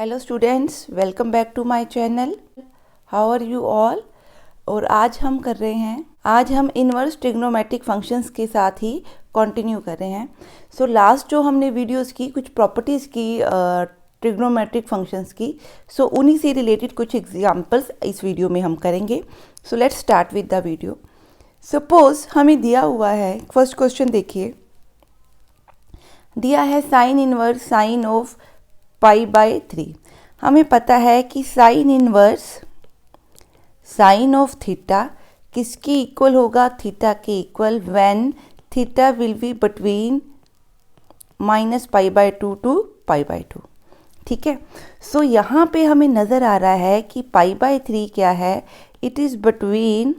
Hello students, welcome back to my channel. How are you all. और आज हम inverse trigonometric functions के साथ ही कंटिन्यू कर रहे हैं। सो लास्ट जो हमने वीडियोस की कुछ प्रॉपर्टीज़ की ट्रिग्नोमेट्रिक फंक्शंस की, सो उन्हीं से रिलेटेड कुछ एग्जांपल्स इस वीडियो में हम करेंगे। So let's start with the video. Suppose हमें दिया हुआ है, फर्स्ट क्वेश्चन देखिए, दिया है sine inverse sine of pi by 3। हमें पता है कि sine inverse sine of theta किसके इक्वल होगा, थीटा के equal, when theta will be between -π/2 to π/2। ठीक है। सो यहाँ पे हमें नज़र आ रहा है कि π/3 क्या है, it is between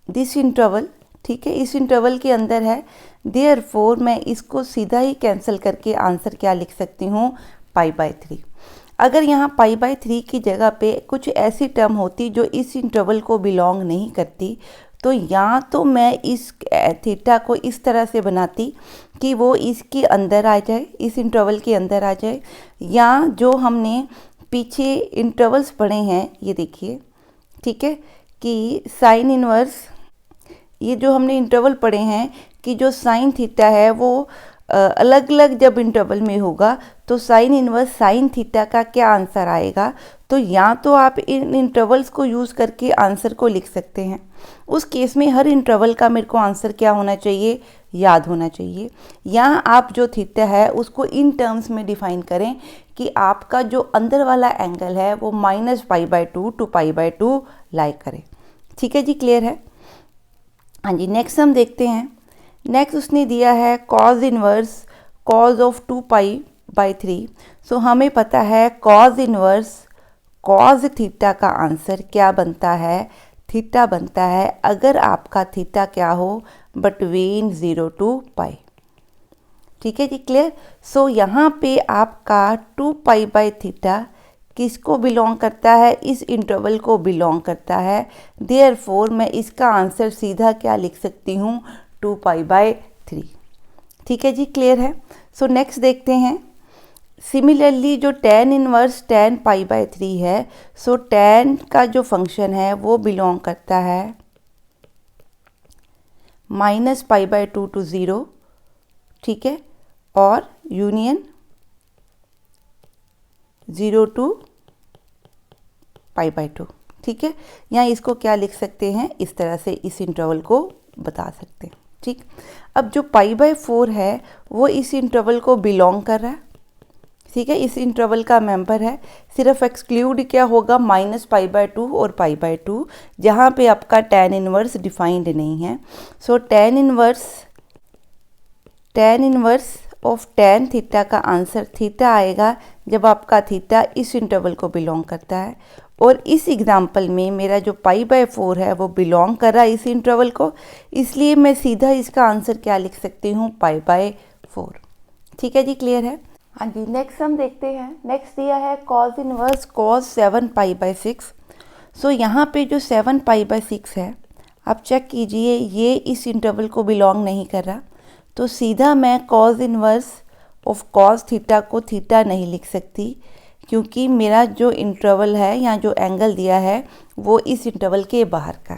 this interval. ठीक है, इस इंटरवल के अंदर है। देयरफॉर मैं इसको सीधा ही कैंसिल करके आंसर क्या लिख सकती हूँ, π/3। अगर यहाँ π/3 की जगह पे कुछ ऐसी टर्म होती जो इस इंटरवल को बिलोंग नहीं करती, तो या तो मैं इस थीटा को इस तरह से बनाती कि वो इसके अंदर आ जाए, इस इंटरवल के अंदर आ जाए, या जो हमने पीछे इंटरवल्स पढ़े हैं, ये देखिए, ठीक है, कि साइन इनवर्स, ये जो हमने इंटरवल पढ़े हैं कि जो साइन थीटा है वो अलग अलग जब इंटरवल में होगा तो साइन इनवर्स साइन थीटा का क्या आंसर आएगा। तो या तो आप इन इंटरवल्स को यूज़ करके आंसर को लिख सकते हैं। उस केस में हर इंटरवल का मेरे को आंसर क्या होना चाहिए, याद होना चाहिए। या आप जो थीटा है उसको इन टर्म्स में डिफाइन करें कि आपका जो अंदर वाला एंगल है वो -π/2 टू π/2 लाई करे। ठीक है जी, क्लियर है। हाँ जी, नेक्स्ट हम देखते हैं। नेक्स्ट उसने दिया है कॉज इनवर्स कॉज ऑफ 2π/3। सो हमें पता है कॉज इनवर्स कॉज थीटा का आंसर क्या बनता है, थीटा बनता है अगर आपका थीटा क्या हो, बिटवीन 0 टू π। ठीक है जी, क्लियर। सो यहाँ पे आपका 2π/θ किसको बिलोंग करता है, इस इंटरवल को बिलोंग करता है। देयरफॉर मैं इसका आंसर सीधा क्या लिख सकती हूँ, 2π/3। ठीक है जी, क्लियर है। सो नेक्स्ट देखते हैं। सिमिलरली जो tan इनवर्स tan π/3 है, सो tan का जो फंक्शन है वो बिलोंग करता है -π/2 टू 0। ठीक है, और यूनियन 0 टू π/2। ठीक है, यहाँ इसको क्या लिख सकते हैं, इस तरह से इस इंटरवल को बता सकते हैं। ठीक, अब जो π/4 है वो इस इंटरवल को बिलोंग कर रहा है। ठीक है, इस इंटरवल का मेंबर है। सिर्फ एक्सक्लूड क्या होगा, -π/2 और π/2, जहाँ पे आपका tan इनवर्स डिफाइंड नहीं है। So tan inverse of tan theta का आंसर थीटा आएगा जब आपका थीटा इस इंटरवल को बिलोंग करता है। और इस एग्जाम्पल में मेरा जो π/4 है वो बिलोंग कर रहा है इस इंटरवल को, इसलिए मैं सीधा इसका आंसर क्या लिख सकती हूँ, π/4। ठीक है जी, क्लियर है। हाँ जी, नेक्स्ट हम देखते हैं। नेक्स्ट दिया है कॉज इनवर्स कॉज 7π/6। सो यहाँ पे जो 7π/6 है, आप चेक कीजिए, ये इस इंटरवल को बिलोंग नहीं कर रहा, तो सीधा मैं cause inverse of cos theta को थीटा नहीं लिख सकती, क्योंकि मेरा जो इंटरवल है या जो एंगल दिया है वो इस इंटरवल के बाहर का।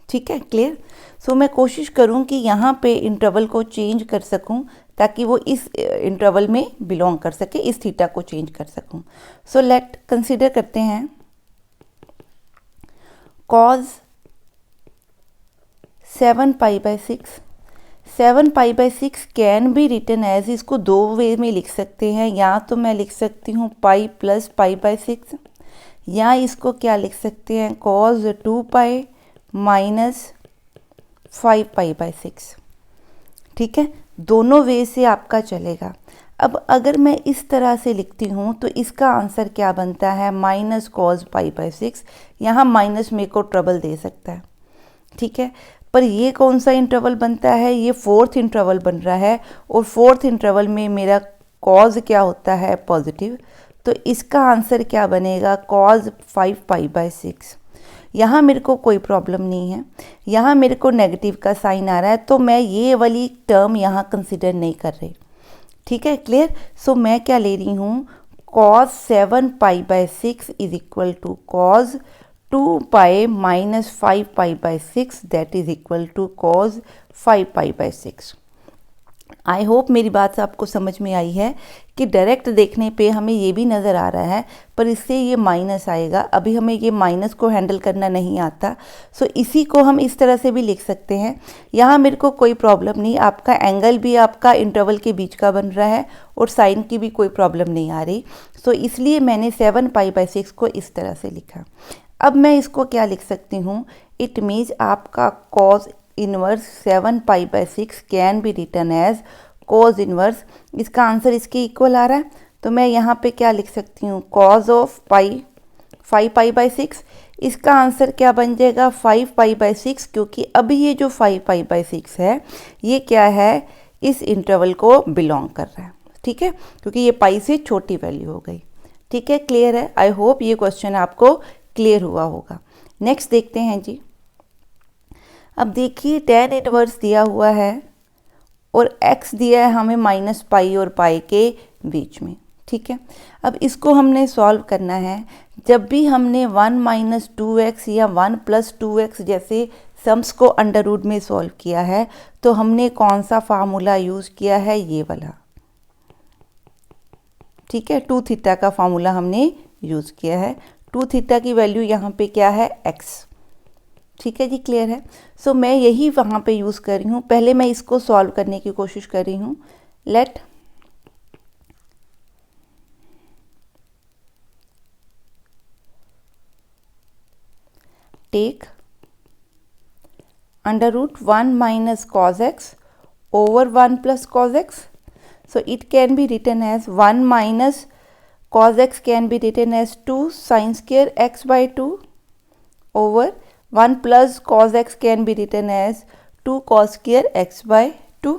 ठीक है, क्लियर। सो मैं कोशिश करूं कि यहाँ पे इंटरवल को चेंज कर सकूं ताकि वो इस इंटरवल में बिलोंग कर सके, इस थीटा को चेंज कर सकूं। सो लेट कंसीडर करते हैं cos 7π/6। 7π/6 can be written as, इसको दो वे में लिख सकते हैं। या तो मैं लिख सकती हूँ π + π/6, या इसको क्या लिख सकते हैं, cos 2π - 5π/6। ठीक है, दोनों वे से आपका चलेगा। अब अगर मैं इस तरह से लिखती हूँ तो इसका आंसर क्या बनता है, -cos π/6। यहाँ माइनस मेरे को ट्रबल दे सकता है। ठीक है, पर ये कौन सा इंटरवल बनता है, ये फोर्थ इंटरवल बन रहा है, और फोर्थ इंटरवल में मेरा कॉज क्या होता है, पॉजिटिव। तो इसका आंसर क्या बनेगा, cos 5π/6। यहाँ मेरे को कोई प्रॉब्लम नहीं है, यहाँ मेरे को नेगेटिव का साइन आ रहा है, तो मैं ये वाली टर्म यहाँ कंसिडर नहीं कर रही। ठीक है, क्लियर। सो मैं क्या ले रही हूँ, cos 7 pi by 6 is equal to cos 2 pi minus 5 pi by 6 that is equal to cos 5 pi by 6। I hope मेरी बात आपको समझ में आई है कि डायरेक्ट देखने पे हमें ये भी नज़र आ रहा है, पर इससे ये माइनस आएगा। अभी हमें ये माइनस को हैंडल करना नहीं आता, सो इसी को हम इस तरह से भी लिख सकते हैं। यहाँ मेरे को कोई प्रॉब्लम नहीं, आपका एंगल भी आपका इंटरवल के बीच का बन रहा है और साइन की भी कोई प्रॉब्लम नहीं आ रही, सो इसलिए मैंने 7 पाई बाय 6 को इस तरह से लिखा। अब मैं इसको क्या लिख सकती हूँ, इट मीन्स आपका cos inverse 7 pi by 6 can be written as cos inverse, इसका आंसर इसके इक्वल आ रहा है, तो मैं यहाँ पे क्या लिख सकती हूँ, cos of pi 5 pi by 6, इसका आंसर क्या बन जाएगा 5 पाई बाय 6, क्योंकि अभी ये जो 5 पाई बाय 6 है ये क्या है, इस इंटरवल को बिलोंग कर रहा है, ठीक है, क्योंकि ये पाई से छोटी वैल्यू हो गई। ठीक है, क्लियर है। आई होप ये क्वेश्चन आपको क्लियर हुआ होगा। नेक्स्ट देखते हैं जी। अब देखिए tan इनवर्स दिया हुआ है और x दिया है हमें माइनस पाई और पाई के बीच में, ठीक है। अब इसको हमने सॉल्व करना है। जब भी हमने 1 माइनस 2x या 1 प्लस 2x जैसे सम्स को अंडर रूट में सॉल्व किया है, तो हमने कौन सा फार्मूला यूज़ किया है, ये वाला, ठीक है, 2 थीटा का फार्मूला हमने यूज़ किया है। 2 थीटा की वैल्यू यहाँ पे क्या है, x, ठीक है जी, क्लियर है। सो मैं यही वहाँ पे यूज़ कर रही हूँ। पहले मैं इसको सॉल्व करने की कोशिश कर रही हूँ। Let take under root 1 minus cos x over 1 plus cos x, so it can be written as 1 minus cos x can be written as 2 sin square x by 2 over 1 plus cos x can be written as 2 cos square x by 2,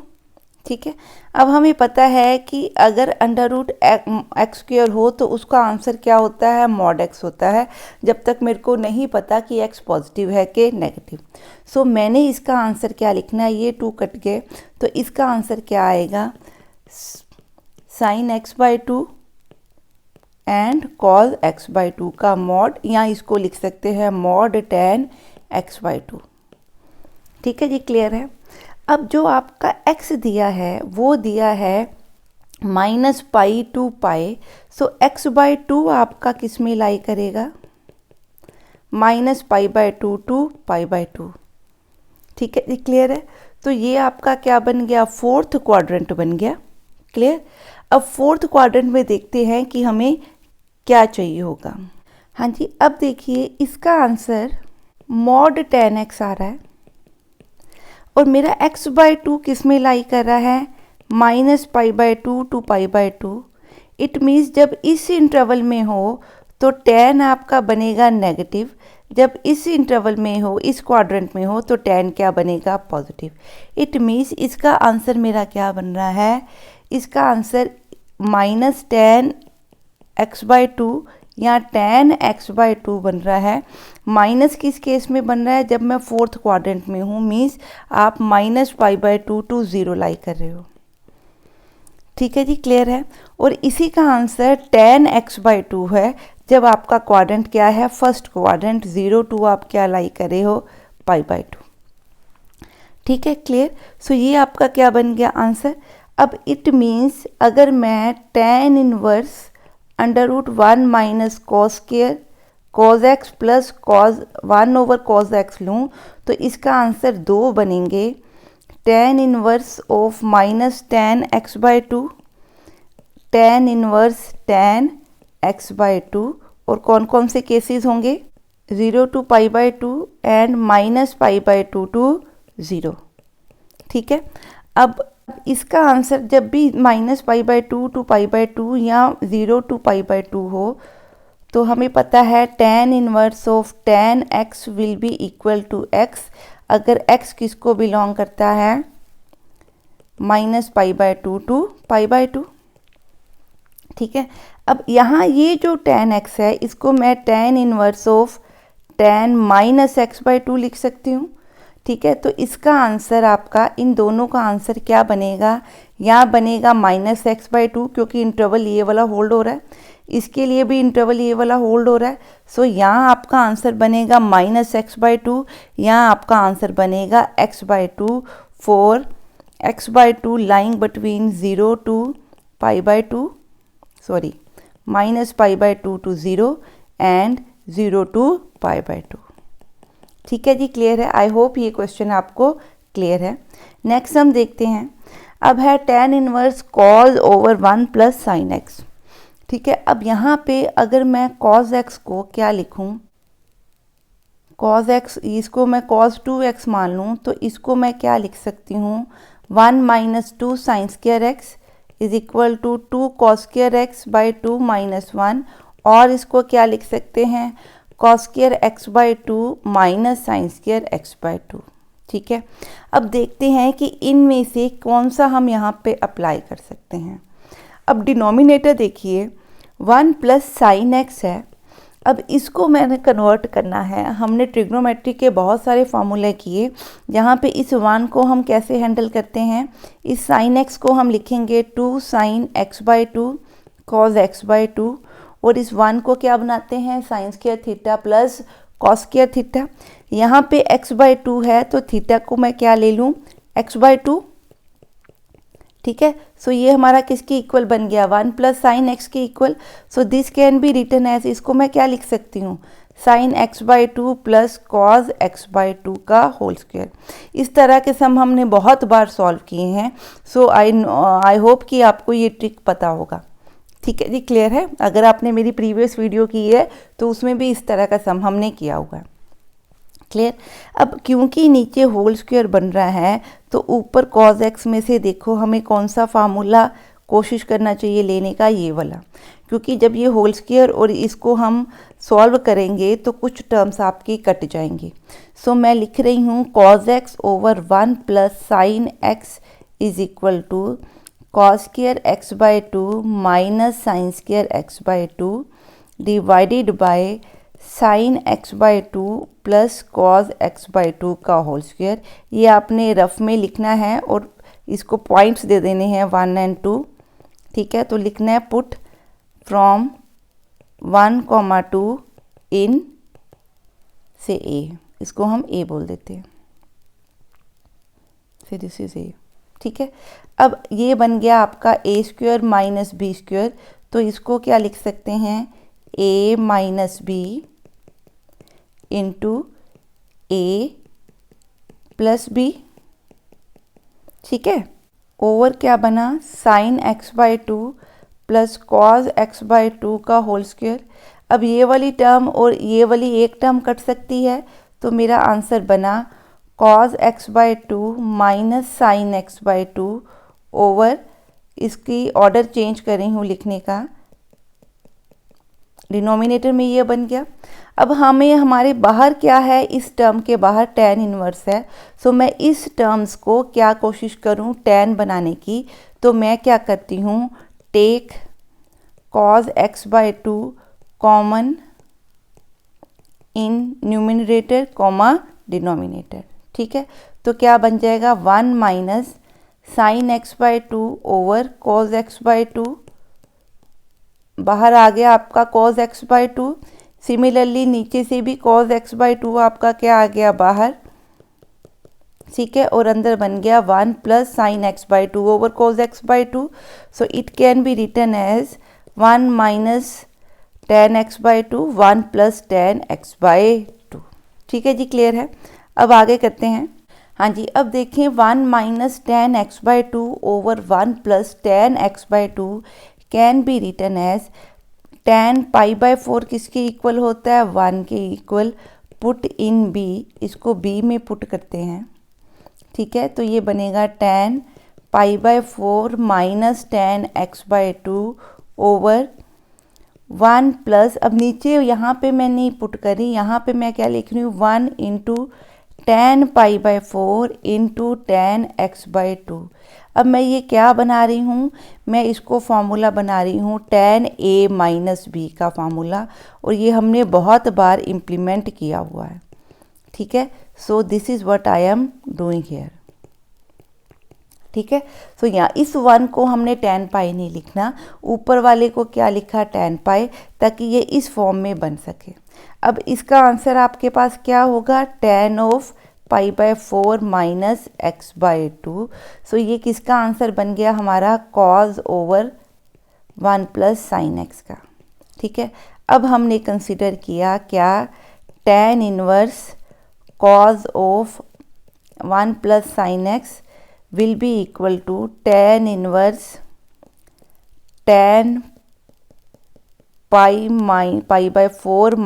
ठीक है। अब हमें पता है कि अगर under root x square हो तो उसका आंसर क्या होता है, मॉड एक्स होता है, जब तक मेरे को नहीं पता कि एक्स पॉजिटिव है कि नेगेटिव। सो मैंने इसका आंसर क्या लिखना है, ये 2 कट गए, तो इसका आंसर क्या आएगा, sign x by 2 and cos x by 2 का मॉड, या इसको लिख सकते हैं मॉड tan एक्स बाई 2, ठीक है जी, क्लियर है। अब जो आपका x दिया है वो दिया है minus pi to pi, so x by 2 आपका किस में लाई करेगा, minus pi by 2 to pi by 2, ठीक है जी, क्लियर है। तो ये आपका क्या बन गया, 4th क्वाड्रेंट बन गया, क्लियर। अब 4th क्वाड्रेंट में देखते हैं कि हमें क्या चाहिए होगा। हाँ जी, अब देखिए इसका आंसर मॉड tan x आ रहा है और मेरा x बाई 2 किस में लाई कर रहा है, minus pi by 2 to pi by 2। It means जब इस इंटरवल में हो तो tan आपका बनेगा नेगेटिव, जब इस इंटरवल में हो, इस क्वाड्रेंट में हो, तो tan क्या बनेगा, पॉजिटिव। इट मीन्स इसका आंसर मेरा क्या बन रहा है, इसका answer minus tan x by 2 या tan x बाई 2 बन रहा है। माइनस किस केस में बन रहा है, जब मैं 4th क्वाड्रेंट में हूँ, मीन्स आप माइनस पाई बाई 2 टू 0 लाई कर रहे हो, ठीक है जी, क्लियर है। और इसी का आंसर tan x बाई 2 है, जब आपका क्वाड्रेंट क्या है, फर्स्ट क्वाड्रेंट 0 टू आप क्या लाई कर रहे हो, पाई बाई 2, ठीक है, क्लियर। सो ये आपका क्या बन गया आंसर। अब इट मीन्स अगर मैं tan inverse under root 1 minus cos square cos x plus cos 1 over cos x लूँ तो इसका आंसर 2 बनेंगे, tan inverse of minus tan x by 2, tan inverse tan x by 2, और कौन कौन से केसेस होंगे, 0 to pi by 2 and minus pi by 2 to 0, ठीक है। अब इसका आंसर जब भी minus pi by 2 to pi by 2 या 0 टू पाई बाई 2 हो तो हमें पता है tan inverse of tan x will be equal to x, अगर x किसको बिलोंग करता है, minus pi by 2 to pi by 2, ठीक है। अब यहाँ ये जो tan x है इसको मैं tan inverse of tan minus x by 2 लिख सकती हूँ, ठीक है, तो इसका आंसर आपका, इन दोनों का आंसर क्या बनेगा, यहाँ बनेगा -x/2 क्योंकि इंटरवल ये वाला होल्ड हो रहा है, इसके लिए भी इंटरवल ये वाला होल्ड हो रहा है। सो यहाँ आपका आंसर बनेगा -x/2, यहाँ आपका आंसर बनेगा x/2 for x/2 lying between 0 to π/2, sorry -π/2 to 0 and 0 to π/2। ठीक है जी, क्लियर है। आई होप ये क्वेश्चन आपको क्लियर है। नेक्स्ट हम देखते हैं, अब है tan inverse cos over 1 plus sin x। ठीक है, अब यहाँ पे अगर मैं cos x को क्या लिखूँ, cos x, इसको मैं cos 2x मान लूँ, तो इसको मैं क्या लिख सकती हूँ, 1 - 2 sin square x is equal to 2 cos स्क्वायर x बाई 2 - 1, और इसको क्या लिख सकते हैं, cos square x/2 minus sine square x/2। ठीक है, अब देखते हैं कि इनमें से कौन सा हम यहाँ पे अप्लाई कर सकते हैं। अब डिनोमिनेटर देखिए 1 प्लस साइन x है, अब इसको मैंने कन्वर्ट करना है। हमने ट्रिग्नोमेट्री के बहुत सारे फार्मूले किए, जहाँ पे इस 1 को हम कैसे हैंडल करते हैं, इस साइन x को हम लिखेंगे 2 sin x/2 cos x/2, और इस 1 को क्या बनाते हैं, sign square theta plus cos square theta. यहाँ पे x/2 है तो थीटा को मैं क्या ले लूँ, x/2। ठीक है, सो ये हमारा किसके इक्वल बन गया, 1 प्लस साइन एक्स के equal. So this can be written as, इसको मैं क्या लिख सकती हूँ, sign x/2 plus cos x/2 का होल स्क्वायर। इस तरह के सम हमने बहुत बार सॉल्व किए हैं। सो आई होप कि आपको ये ट्रिक पता होगा। ठीक है जी, क्लियर है। अगर आपने मेरी प्रीवियस वीडियो की है तो उसमें भी इस तरह का सम हमने किया हुआ है। क्लियर। अब क्योंकि नीचे होल स्क्वायर बन रहा है तो ऊपर cos x में से देखो हमें कौन सा फार्मूला कोशिश करना चाहिए लेने का, ये वाला, क्योंकि जब ये होल स्क्वायर और इसको हम सॉल्व करेंगे तो कुछ टर्म्स आपकी कट जाएंगी। सो मैं लिख रही हूँ cos x over 1 plus sine x is equal to cos square x/2 minus sine square x/2 divided by sine x/2 plus cos x/2 का होल स्क्वायर। ये आपने रफ में लिखना है और इसको पॉइंट्स दे देने हैं 1 और 2। ठीक है, तो लिखना है पुट फ्रॉम 1, 2 इन से a, इसको हम a बोल देते हैं, फिर दिस इज a। ठीक है, अब ये बन गया आपका a square minus b square, तो इसको क्या लिख सकते हैं, a minus b into a plus b। ठीक है, ओवर क्या बना, sign x/2 plus cos x/2 का होल स्क्वायर। अब ये वाली टर्म और ये वाली एक टर्म कट सकती है, तो मेरा आंसर बना cos x/2 minus sine x/2 over, इसकी ऑर्डर चेंज कर रही हूँ लिखने का, डिनोमिनेटर में ये बन गया। अब हमें हमारे बाहर क्या है, इस टर्म के बाहर tan इनवर्स है। सो मैं इस टर्म्स को क्या कोशिश करूँ tan बनाने की, तो मैं क्या करती हूँ, take cos x/2 common in numerator comma denominator. ठीक है, तो क्या बन जाएगा 1 minus sine x/2 over cos x/2, बाहर आ गया आपका cos x/2। सिमिलरली नीचे से भी cos x/2 आपका क्या आ गया बाहर। ठीक है, और अंदर बन गया 1 plus sine x/2 over cos x/2। So it can be written as 1 minus tan x/2, 1 plus tan x/2। ठीक है जी, क्लियर है। अब आगे करते हैं। हाँ जी, अब देखें 1 minus tan x/2 over 1 plus tan x/2 can be written as tan π/4 किसके इक्वल होता है, 1 के इक्वल। पुट इन b, इसको b में पुट करते हैं। ठीक है, तो ये बनेगा tan π/4 minus tan x/2 over 1 plus, अब नीचे यहाँ पे मैं नहीं पुट करी, यहाँ पे मैं क्या लिख रही हूँ, 1 into tan π/4 into tan x/2। अब मैं ये क्या बना रही हूँ, मैं इसको फार्मूला बना रही हूँ tan a माइनस b का फार्मूला, और ये हमने बहुत बार इम्प्लीमेंट किया हुआ है। ठीक है, so this is what I am doing here. ठीक है, सो यहाँ इस 1 को हमने tan पाई नहीं लिखना, ऊपर वाले को क्या लिखा tan पाई, ताकि ये इस फॉर्म में बन सके। अब इसका आंसर आपके पास क्या होगा, tan ऑफ π/4 माइनस x/2। सो ये किसका आंसर बन गया हमारा, cos over 1 plus sine x का। ठीक है, अब हमने कंसिडर किया क्या, tan inverse cos of 1 plus sine x will be equal to tan inverse tan π/4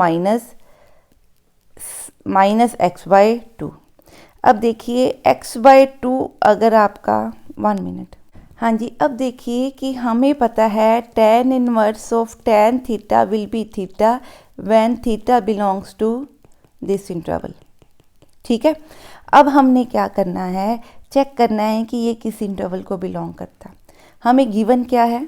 minus x/2। अब देखिए x/2 अगर आपका 1 मिनट, हाँ जी, अब देखिए कि हमें पता है tan inverse of tan theta will be theta when theta belongs to this interval. ठीक है, अब हमने क्या करना है, चेक करना है कि ये किस इंटरवल को बिलोंग करता है। हमें गिवन क्या है,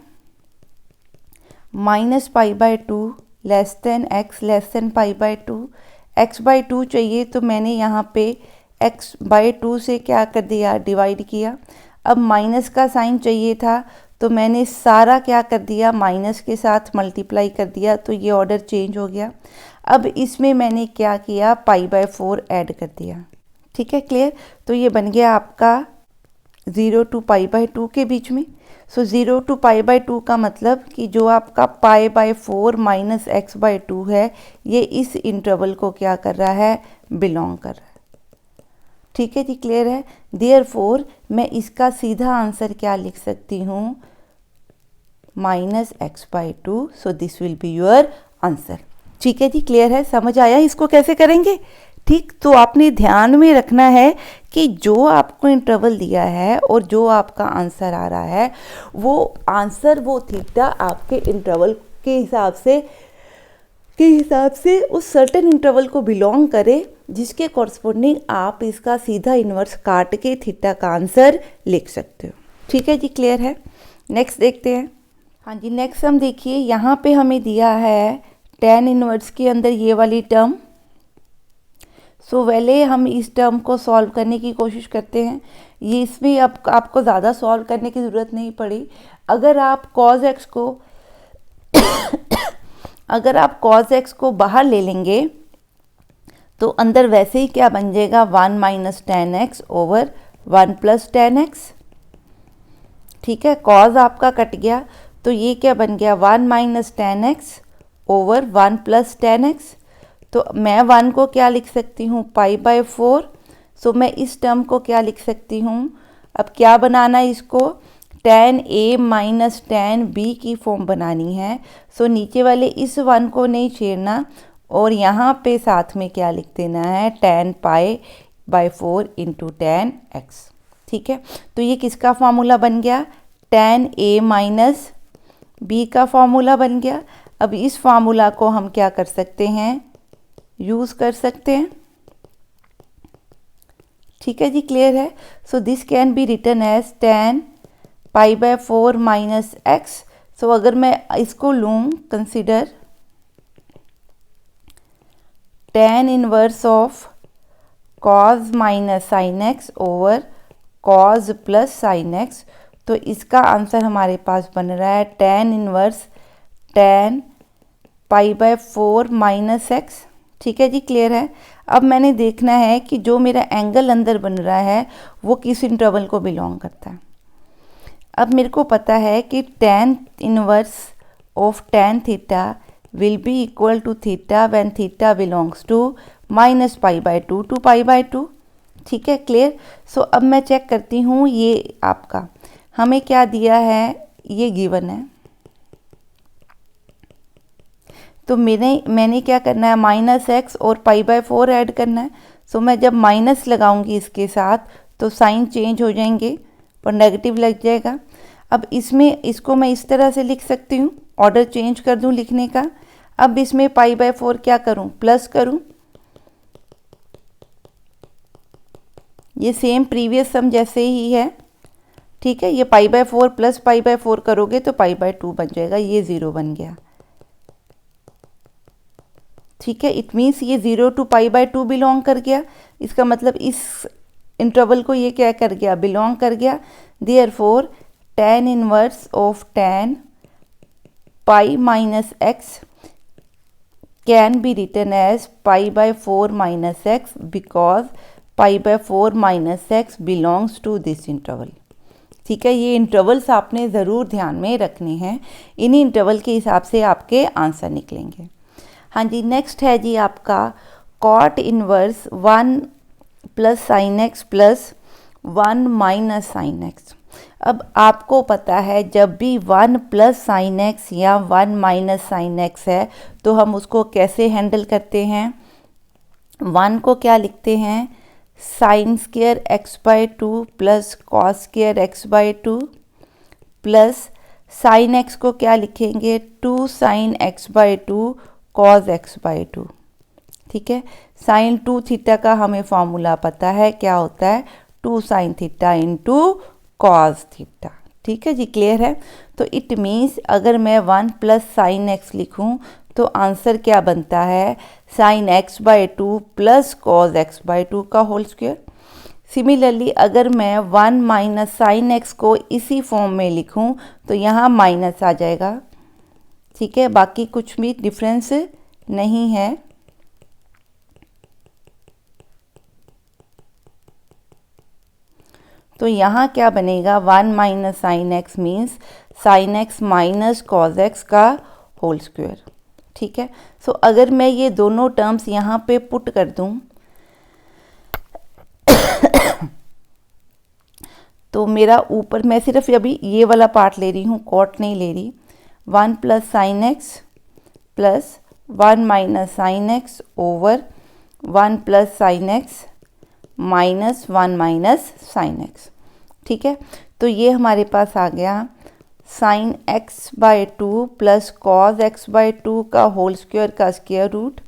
-π/2 less than x less than π/2। x/2 चाहिए तो मैंने यहाँ पे x/2 से क्या कर दिया, डिवाइड किया। अब माइनस का साइन चाहिए था तो मैंने सारा क्या कर दिया, माइनस के साथ मल्टीप्लाई कर दिया, तो ये ऑर्डर चेंज हो गया। अब इसमें मैंने क्या किया, π/4 ऐड कर दिया। ठीक है, क्लियर। तो ये बन गया आपका 0 to π/2 के बीच में। सो 0 to π/2 का मतलब कि जो आपका π/4 माइनस x/2 है, ये इस इंटरवल को क्या कर रहा है, बिलोंग कर रहा है। ठीक है जी, क्लियर है। देयरफॉर मैं इसका सीधा आंसर क्या लिख सकती हूँ, -x/2। So this will be your answer. ठीक है जी, क्लियर है, समझ आया इसको कैसे करेंगे। ठीक, तो आपने ध्यान में रखना है कि जो आपको इंटरवल दिया है और जो आपका आंसर आ रहा है, वो आंसर वो थीटा आपके इंटरवल के हिसाब से उस सर्टेन इंटरवल को बिलोंग करे, जिसके कॉरस्पॉन्डिंग आप इसका सीधा इन्वर्स काट के थीटा का आंसर लिख सकते हो। ठीक है जी, क्लियर है। नेक्स्ट देखते हैं। हाँ जी, नेक्स्ट हम देखिए, यहाँ पे हमें दिया है tan इनवर्स के अंदर ये वाली टर्म। सो पहले हम इस टर्म को सॉल्व करने की कोशिश करते हैं। ये इसमें अब आपको ज़्यादा सॉल्व करने की ज़रूरत नहीं पड़ी। अगर आप cos x को अगर आप cos x को बाहर ले लेंगे तो अंदर वैसे ही क्या बन जाएगा, 1 minus tan x over 1 plus tan x। ठीक है, cos आपका कट गया तो ये क्या बन गया, 1 minus tan x over 1 plus tan x। तो मैं 1 को क्या लिख सकती हूँ, π/4। सो मैं इस टर्म को क्या लिख सकती हूँ, अब क्या बनाना है इसको, tan a minus tan b की फॉर्म बनानी है। सो नीचे वाले इस 1 को नहीं छेड़ना और यहाँ पे साथ में क्या लिख देना है, tan π/4 इंटू tan x। ठीक है, तो ये किसका फार्मूला बन गया, tan a माइनस b का फार्मूला बन गया। अब इस फार्मूला को हम क्या कर सकते हैं, यूज़ कर सकते हैं। ठीक है जी, क्लियर है। So this can be written as tan π/4 minus x। So अगर मैं इसको लूँ, consider tan inverse of cos minus sine x over cos plus sine x, तो इसका आंसर हमारे पास बन रहा है tan inverse tan π/4 minus x। ठीक है जी, क्लियर है। अब मैंने देखना है कि जो मेरा एंगल अंदर बन रहा है वो किस इंटरवल को बिलोंग करता है। अब मेरे को पता है कि tan inverse of tan theta will be equal to theta when theta belongs to -π/2 to π/2। ठीक है, क्लियर। सो अब मैं चेक करती हूँ, ये आपका हमें क्या दिया है, ये गिवन है। तो मैंने क्या करना है, -x और π/4 ऐड करना है। सो मैं जब माइनस लगाऊंगी इसके साथ तो साइन चेंज हो जाएंगे और नेगेटिव लग जाएगा। अब इसमें इसको मैं इस तरह से लिख सकती हूँ, ऑर्डर चेंज कर दूँ लिखने का। अब इसमें π/4 क्या करूँ, प्लस करूँ। ये सेम प्रीवियस सम जैसे ही है। ठीक है, ये π/4 प्लस π/4 करोगे तो π/2 बन जाएगा, ये 0 बन गया। ठीक है, इट मीन्स ये 0 टू π/2 बिलोंग कर गया। इसका मतलब इस इंटरवल को ये क्या कर गया, बिलोंग कर गया। Therefore tan inverse of tan pi minus x can be written as pi by 4 minus x because pi by 4 minus x belongs to this interval. ठीक है, ये इंटरवल्स आपने ज़रूर ध्यान में रखने हैं, इन्हीं इंटरवल के हिसाब से आपके आंसर निकलेंगे। हाँ जी, नेक्स्ट है जी आपका cot inverse 1 plus sine x plus 1 minus sine x. अब आपको पता है जब भी 1 प्लस साइन एक्स या 1 माइनस साइन एक्स है तो हम उसको कैसे हैंडल करते हैं। 1 को क्या लिखते हैं, sine square x by 2 plus cos square x by 2 plus sine x को क्या लिखेंगे, 2 sign x by 2 cos x by 2। ठीक है, साइन 2 थीटा का हमें फॉर्मूला पता है, क्या होता है 2 sine theta into cos theta. ठीक है जी, क्लियर है। तो इट मीन्स अगर मैं 1 प्लस साइन एक्स लिखूं तो आंसर क्या बनता है, sine x by 2 plus cos x by 2 का होल स्क्वायर। सिमिलरली अगर मैं 1 माइनस साइन एक्स को इसी फॉर्म में लिखूं तो यहाँ माइनस आ जाएगा। ठीक है, बाकी कुछ भी डिफरेंस नहीं है। तो यहाँ क्या बनेगा, 1 minus sine x means sign x minus cos x का होल स्क्वायर। ठीक है, सो अगर मैं ये दोनों टर्म्स यहाँ पे पुट कर दूँ तो मेरा ऊपर, मैं सिर्फ अभी ये वाला पार्ट ले रही हूँ, कॉट नहीं ले रही। 1 plus sine x plus 1 minus sine x over 1 plus sine x minus 1 minus sine x. ठीक है, तो ये हमारे पास आ गया sine x by 2 plus cos x by 2 का होल स्क्वायर का square root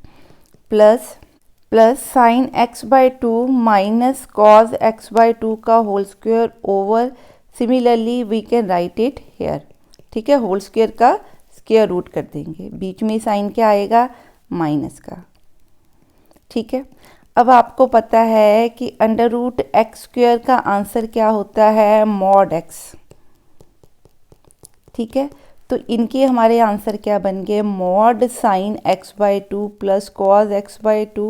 plus sine x by 2 minus cos x by 2 का whole square over, similarly we can write it here. ठीक है, होल स्क्वायर का स्क्वायर रूट कर देंगे, बीच में sign क्या आएगा, माइनस का। ठीक है, अब आपको पता है कि अंडर रूट एक्स स्क्वायर का आंसर क्या होता है, मॉड एक्स। ठीक है, तो इनके हमारे आंसर क्या बन गए, mod sine x by 2 plus cos x by 2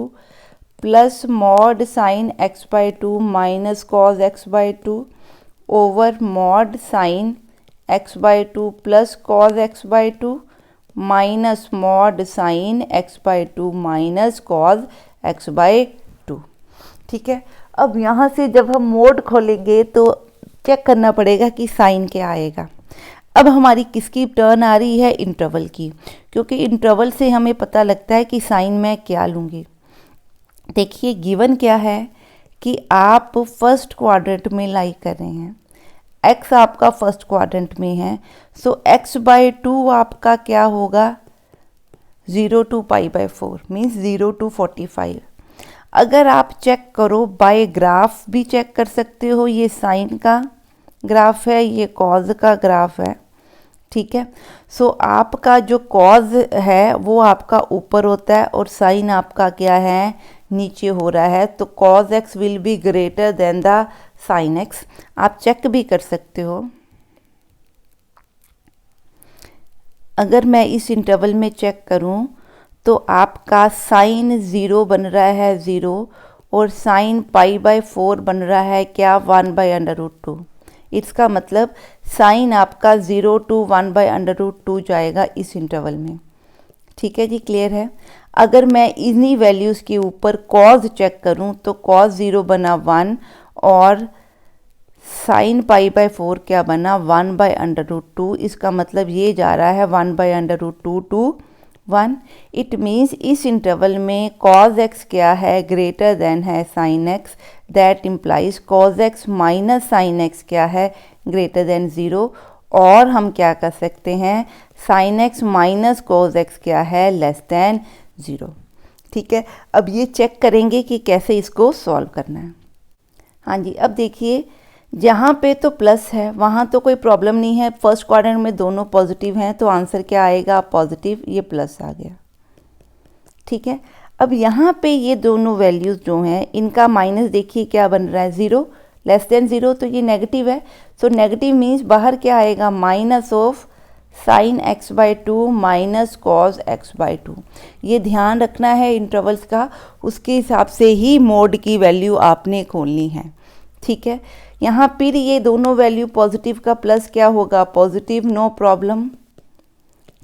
plus mod sign x by 2 minus cos x by 2 over mod sine x by 2 plus cos x by 2 minus mod sign x by 2 minus cos x by 2। ठीक है, अब यहाँ से जब हम mode खोलेंगे तो check करना पड़ेगा कि साइन क्या आएगा। अब हमारी किसकी टर्न आ रही है, इंटरवल की, क्योंकि इंटरवल से हमें पता लगता है कि साइन मैं क्या लूँगी। देखिए गिवन क्या है कि आप फर्स्ट क्वाड्रेंट में लाई कर रहे हैं, एक्स आपका फर्स्ट क्वाड्रेंट में है, सो एक्स बाई 2 आपका क्या होगा, 0 to pi by 4 means 0 to 45। अगर आप चेक करो बाय ग्राफ भी चेक कर सकते हो, ये साइन का ग्राफ है, ये कॉज का ग्राफ है। ठीक है, सो आपका जो कॉज है वो आपका ऊपर होता है और साइन आपका क्या है, नीचे हो रहा है, तो cos x will be greater than the sine x. आप चेक भी कर सकते हो। अगर मैं इस इंटरवल में चेक करूं तो आपका साइन 0 बन रहा है 0 और साइन पाई बाई 4 बन रहा है क्या, 1 बाई अंडर रूट 2। इसका मतलब साइन आपका 0 to 1 बाई अंडर रूट 2 जाएगा इस इंटरवल में। ठीक है जी, क्लियर है। अगर मैं इन्हीं वैल्यूज़ के ऊपर कॉज चेक करूं तो कॉज 0 बना 1 और साइन पाई बाई 4 क्या बना, 1 बाई अंडर रूट 2। इसका मतलब ये जा रहा है 1 by under root 2 to 1। It means इस इंटरवल में कॉज एक्स क्या है, ग्रेटर देन है sine x, that implies cos x minus sine x क्या है, ग्रेटर देन 0। और हम क्या कर सकते हैं, sign x minus cos x क्या है, लेस देन 0। ठीक है, अब ये चेक करेंगे कि कैसे इसको सॉल्व करना है। हाँ जी, अब देखिए जहाँ पे तो प्लस है वहाँ तो कोई प्रॉब्लम नहीं है, फर्स्ट क्वाड्रेंट में दोनों पॉजिटिव हैं तो आंसर क्या आएगा, पॉजिटिव, ये प्लस आ गया। ठीक है, अब यहाँ पे ये दोनों वैल्यूज़ जो हैं इनका माइनस देखिए क्या बन रहा है, 0 लेस देन 0, तो ये नेगेटिव है। सो नेगेटिव मीन्स बाहर क्या आएगा, minus of sine x by two minus cos x by two. ये ध्यान रखना है इंटरवल्स का, उसके हिसाब से ही मोड की वैल्यू आपने खोलनी है, ठीक है। यहाँ फिर ये दोनों वैल्यू पॉजिटिव का प्लस क्या होगा, पॉजिटिव, नो प्रॉब्लम,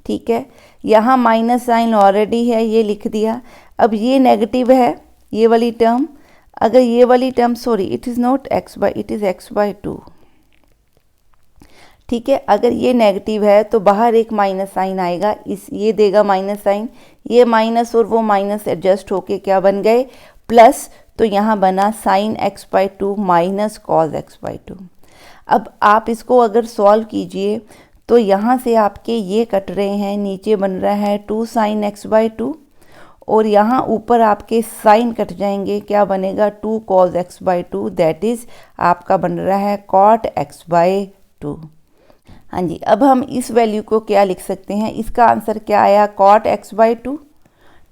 ठीक है। यहाँ माइनस साइन ऑलरेडी है, ये लिख दिया। अब ये नेगेटिव है ये वाली टर्म, अगर ये वाली term, sorry it is not x by, it is x by two, ठीक है। अगर ये नेगेटिव है तो बाहर एक माइनस साइन आएगा, इस ये देगा माइनस साइन, ये माइनस और वो माइनस एडजस्ट होके क्या बन गए, प्लस, तो यहाँ बना sign x by two minus cos x by two. अब आप इसको अगर सॉल्व कीजिए तो यहाँ से आपके ये कट रहे हैं, नीचे बन रहा है 2 साइन एक्स बाई टू, और यहाँ ऊपर आपके साइन कट जाएंगे, क्या बनेगा 2 cos x by two, that is आपका बन रहा है कॉट एक्स बाई टू। हाँ जी, अब हम इस वैल्यू को क्या लिख सकते हैं, इसका आंसर क्या आया, कॉट एक्स बाई टू,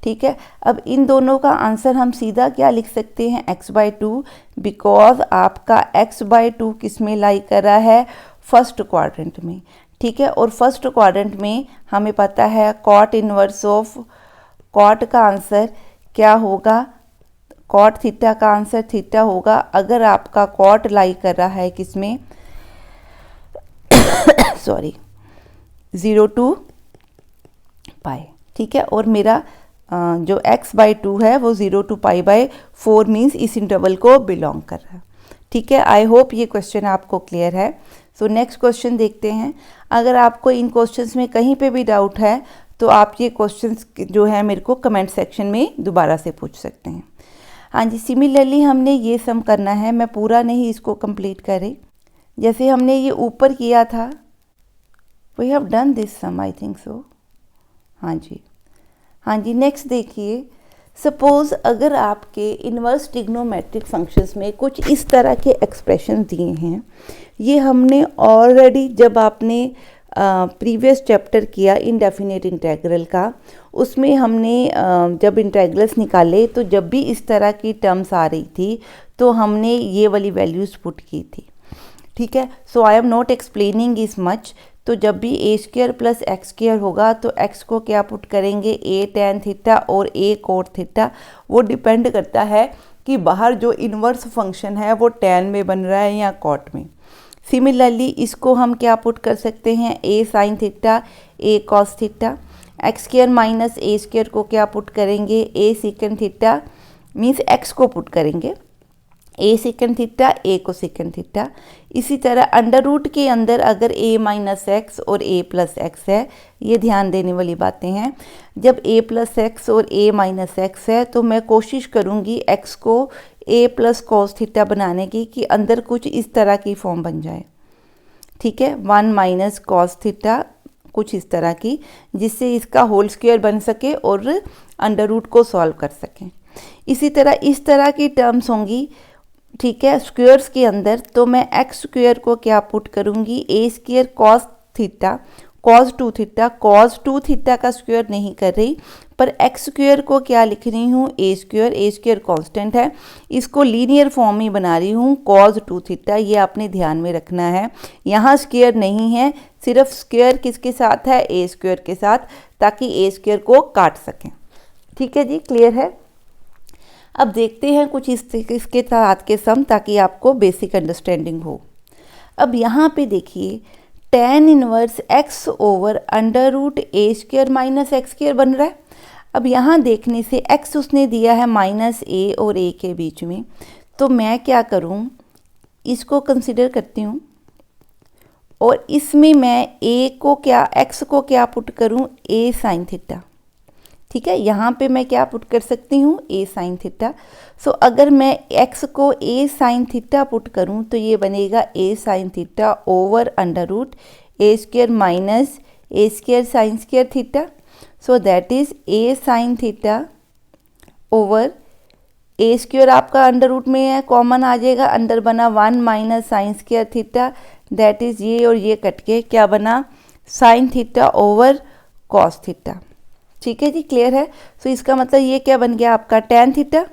ठीक है। अब इन दोनों का आंसर हम सीधा क्या लिख सकते हैं, एक्स बाई टू, बिकॉज आपका एक्स बाई टू किस में लाई कर रहा है, फर्स्ट क्वाड्रेंट में, ठीक है। और फर्स्ट क्वाड्रेंट में हमें पता है कॉट इनवर्स ऑफ कॉट का आंसर क्या होगा, कॉट थीटा का आंसर थीटा होगा, अगर आपका कॉट लाई कर रहा है किसमें, सॉरी 0 to पाई, ठीक है। और मेरा जो x बाई टू है वो 0 to पाई बाई 4 मीन्स इस इंटरवल को बिलोंग कर रहा है, ठीक है। आई होप ये क्वेश्चन आपको क्लियर है। सो नेक्स्ट क्वेश्चन देखते हैं। अगर आपको इन क्वेश्चंस में कहीं पे भी डाउट है तो आप ये क्वेश्चंस जो है मेरे को कमेंट सेक्शन में दोबारा से पूछ सकते हैं। हाँ जी, सिमिलरली हमने ये सम करना है, मैं पूरा नहीं इसको कंप्लीट करे, जैसे हमने ये ऊपर किया था, we have done this sum, I think so. हाँ जी, हाँ जी, नेक्स्ट देखिए, सपोज़ अगर आपके इन्वर्स ट्रिग्नोमेट्रिक फंक्शंस में कुछ इस तरह के एक्सप्रेशन दिए हैं, ये हमने ऑलरेडी जब आपने प्रीवियस चैप्टर किया इनडेफिनेट इंटेग्रल का, उसमें हमने जब इंटेग्रल्स निकाले तो जब भी इस तरह की टर्म्स आ रही थी तो हमने ये वाली वैल्यूज़ पुट की थी, ठीक है। सो आई एम नॉट एक्सप्लेनिंग इस मच। तो जब भी ए स्क्वायर प्लस एक्स स्क्वायर होगा तो एक्स को क्या पुट करेंगे, ए टेन थीटा और ए कोट थीटा। वो डिपेंड करता है कि बाहर जो इन्वर्स फंक्शन है वो टेन में बन रहा है या कॉट में। सिमिलरली इसको हम क्या पुट कर सकते हैं, a sine theta a cos theta. X square minus a square को क्या पुट करेंगे, a second theta, means x को पुट करेंगे, ए सेकंड थीटा ए को सेकंड थीटा। इसी तरह अंडर रूट के अंदर अगर ए माइनस एक्स और ए प्लस एक्स है, ये ध्यान देने वाली बातें हैं। जब ए प्लस एक्स और ए माइनस एक्स है तो मैं कोशिश करूँगी एक्स को ए प्लस कॉस थीटा बनाने की, कि अंदर कुछ इस तरह की फॉर्म बन जाए, ठीक है, 1 माइनस कॉस थीटा, कुछ इस तरह की, जिससे इसका होल स्क्वायर बन सके और अंडर रूट को सॉल्व कर सकें। इसी तरह इस तरह की टर्म्स होंगी, ठीक है, स्क्वायर्स के अंदर। तो मैं एक्स स्क्वायर को क्या पुट करूँगी, a square cos theta cos 2 theta, cos 2 theta का स्क्वायर नहीं कर रही, पर एक्स स्क्वायर को क्या लिख रही हूँ, ए स्क्वायर कांस्टेंट है, इसको लीनियर फॉर्म में बना रही हूँ कॉस 2 थीटा। ये आपने ध्यान में रखना है, यहाँ स्क्वायर नहीं है, सिर्फ स्क्वायर किसके साथ है, ए स्क्वायर के साथ, ताकि ए स्क्वायर को काट सकें, ठीक है जी, क्लियर है। अब देखते हैं कुछ इसके साथ के सम, ताकि आपको बेसिक अंडरस्टैंडिंग हो। अब यहाँ पे देखिए tan inverse x over under root a square minus x square बन रहा है। अब यहाँ देखने से x उसने दिया है माइनस ए और a के बीच में, तो मैं क्या करूँ, इसको कंसिडर करती हूँ और इसमें मैं a को क्या, x को क्या पुट करूँ, a साइन थीटा, ठीक है। यहाँ पे मैं क्या पुट कर सकती हूँ, ए साइन थीटा। सो अगर मैं x को ए साइन थीटा पुट करूँ तो ये बनेगा a sine theta over under root a square minus a square sine square theta. So that is a sine theta over a square आपका अंडर रूट में है, कॉमन आ जाएगा, अंदर बना 1 minus sine square theta, that is ये और ये कट के क्या बना, sine theta over cos theta, ठीक है जी, क्लियर है। सो इसका मतलब ये क्या बन गया आपका टेन थीटा,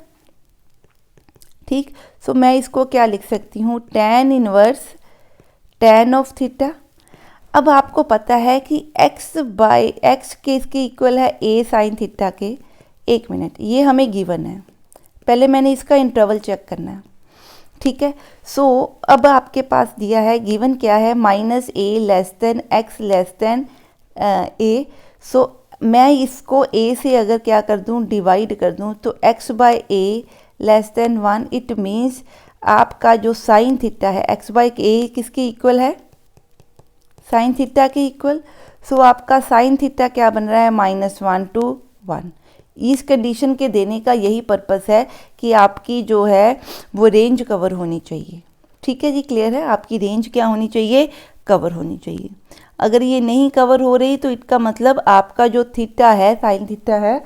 ठीक। सो मैं इसको क्या लिख सकती हूँ, ten inverse tan of theta. अब आपको पता है कि x बाई एक्स के इसके इक्वल है a साइन थीटा के। एक मिनट, ये हमें गिवन है, पहले मैंने इसका इंटरवल चेक करना है, ठीक है। सो अब आपके पास दिया है, गिवन क्या है, minus a less than x less then a। सो मैं इसको a से अगर क्या कर दूं, डिवाइड कर दूं, तो x by a less than 1, it means आपका जो साइन थीटा है x बाई a किसके इक्वल है, साइन थीटा के इक्वल। सो आपका साइन थीटा क्या बन रहा है, -1 to 1। इस कंडीशन के देने का यही पर्पस है कि आपकी जो है वो रेंज कवर होनी चाहिए, ठीक है जी, क्लियर है। आपकी रेंज क्या होनी चाहिए, कवर होनी चाहिए। अगर ये नहीं कवर हो रही तो इसका मतलब आपका जो थीटा है, साइन थीटा है,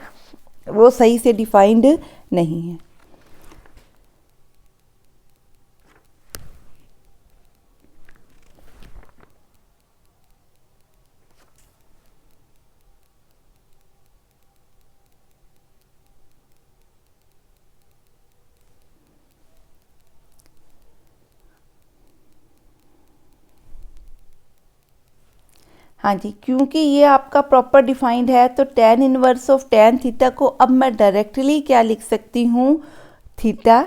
वो सही से डिफाइंड नहीं है। हाँ जी, क्योंकि ये आपका प्रॉपर डिफाइंड है तो tan inverse of tan theta को अब मैं डायरेक्टली क्या लिख सकती हूँ, थीटा,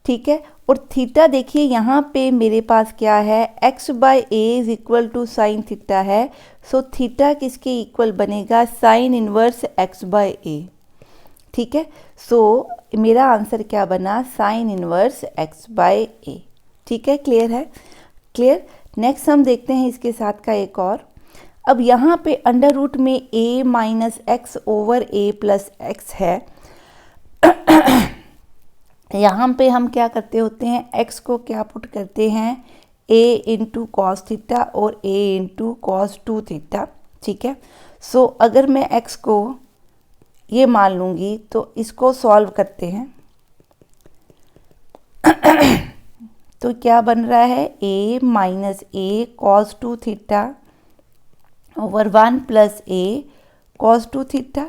ठीक है। और थीटा देखिए यहाँ पे मेरे पास क्या है, x by A is equal to sine theta है। सो थीटा किसके इक्वल बनेगा, साइन इनवर्स x बाई ए, ठीक है। सो मेरा आंसर क्या बना, साइन इनवर्स x बाई ए, ठीक है, क्लियर है, क्लियर। नेक्स्ट हम देखते हैं इसके साथ का एक और। अब यहाँ पे अंडर रूट में a minus x over a plus x है। यहाँ पे हम क्या करते होते हैं, x को क्या पुट करते हैं, a इंटू कॉस थीटा और a इंटू कॉस 2 थीटा, ठीक है। सो अगर मैं x को ये मान लूँगी तो इसको सॉल्व करते हैं। तो क्या बन रहा है, a minus a cos 2 theta over 1 plus a cos 2 theta.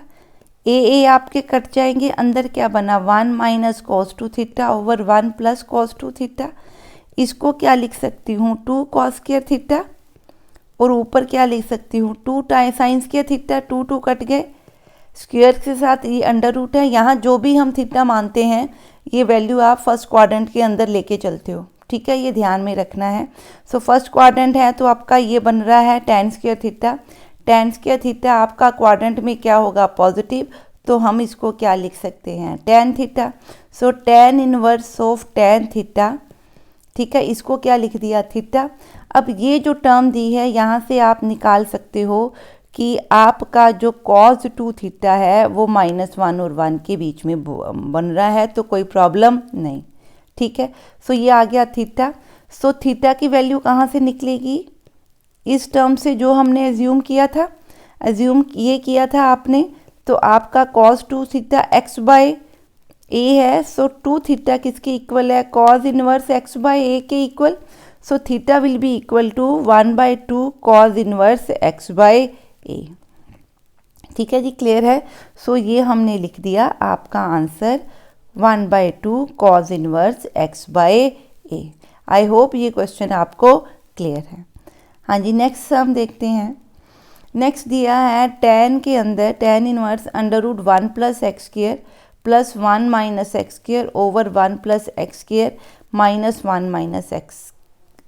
A आपके कट जाएंगे, अंदर क्या बना, 1 minus cos 2 theta over 1 plus cos 2 theta. इसको क्या लिख सकती हूँ, 2 कॉस स्क्वायर थीटा, और ऊपर क्या लिख सकती हूँ, 2 time sign square theta. 2 2 cut गए, स्क्वायर के साथ ये अंडर रूट है। यहाँ जो भी हम थीटा मानते हैं ये वैल्यू आप फर्स्ट क्वाड्रेंट के अंदर लेके चलते हो, ठीक है, ये ध्यान में रखना है। सो फर्स्ट क्वाड्रेंट है तो आपका ये बन रहा है ten square theta. Ten square theta आपका क्वाड्रेंट में क्या होगा, पॉजिटिव, तो हम इसको क्या लिख सकते हैं, tan theta. So tan inverse of tan theta, ठीक है, इसको क्या लिख दिया, थीटा। अब ये जो टर्म दी है यहाँ से आप निकाल सकते हो कि आपका जो cos 2 थीटा है वो -1 और 1 के बीच में बन रहा है, तो कोई प्रॉब्लम नहीं, ठीक है। सो ये आ गया थीटा। सो थीटा की वैल्यू कहाँ से निकलेगी, इस टर्म से जो हमने एज्यूम किया था, एज्यूम ये किया था आपने, तो आपका cos 2 theta x by a है। सो 2 थीटा किसके इक्वल है, cos inverse x by a के equal. So theta will be equal to 1/2 cos inverse x by ए, ठीक है जी, क्लियर है। सो ये हमने लिख दिया आपका answer 1/2 cos inverse x by A. I hope ये क्वेश्चन आपको क्लियर है। हाँ जी, नेक्स्ट हम देखते हैं। नेक्स्ट दिया है tan के अंदर tan inverse under root 1 plus x square plus 1 minus x square over 1 plus x square minus 1 minus x,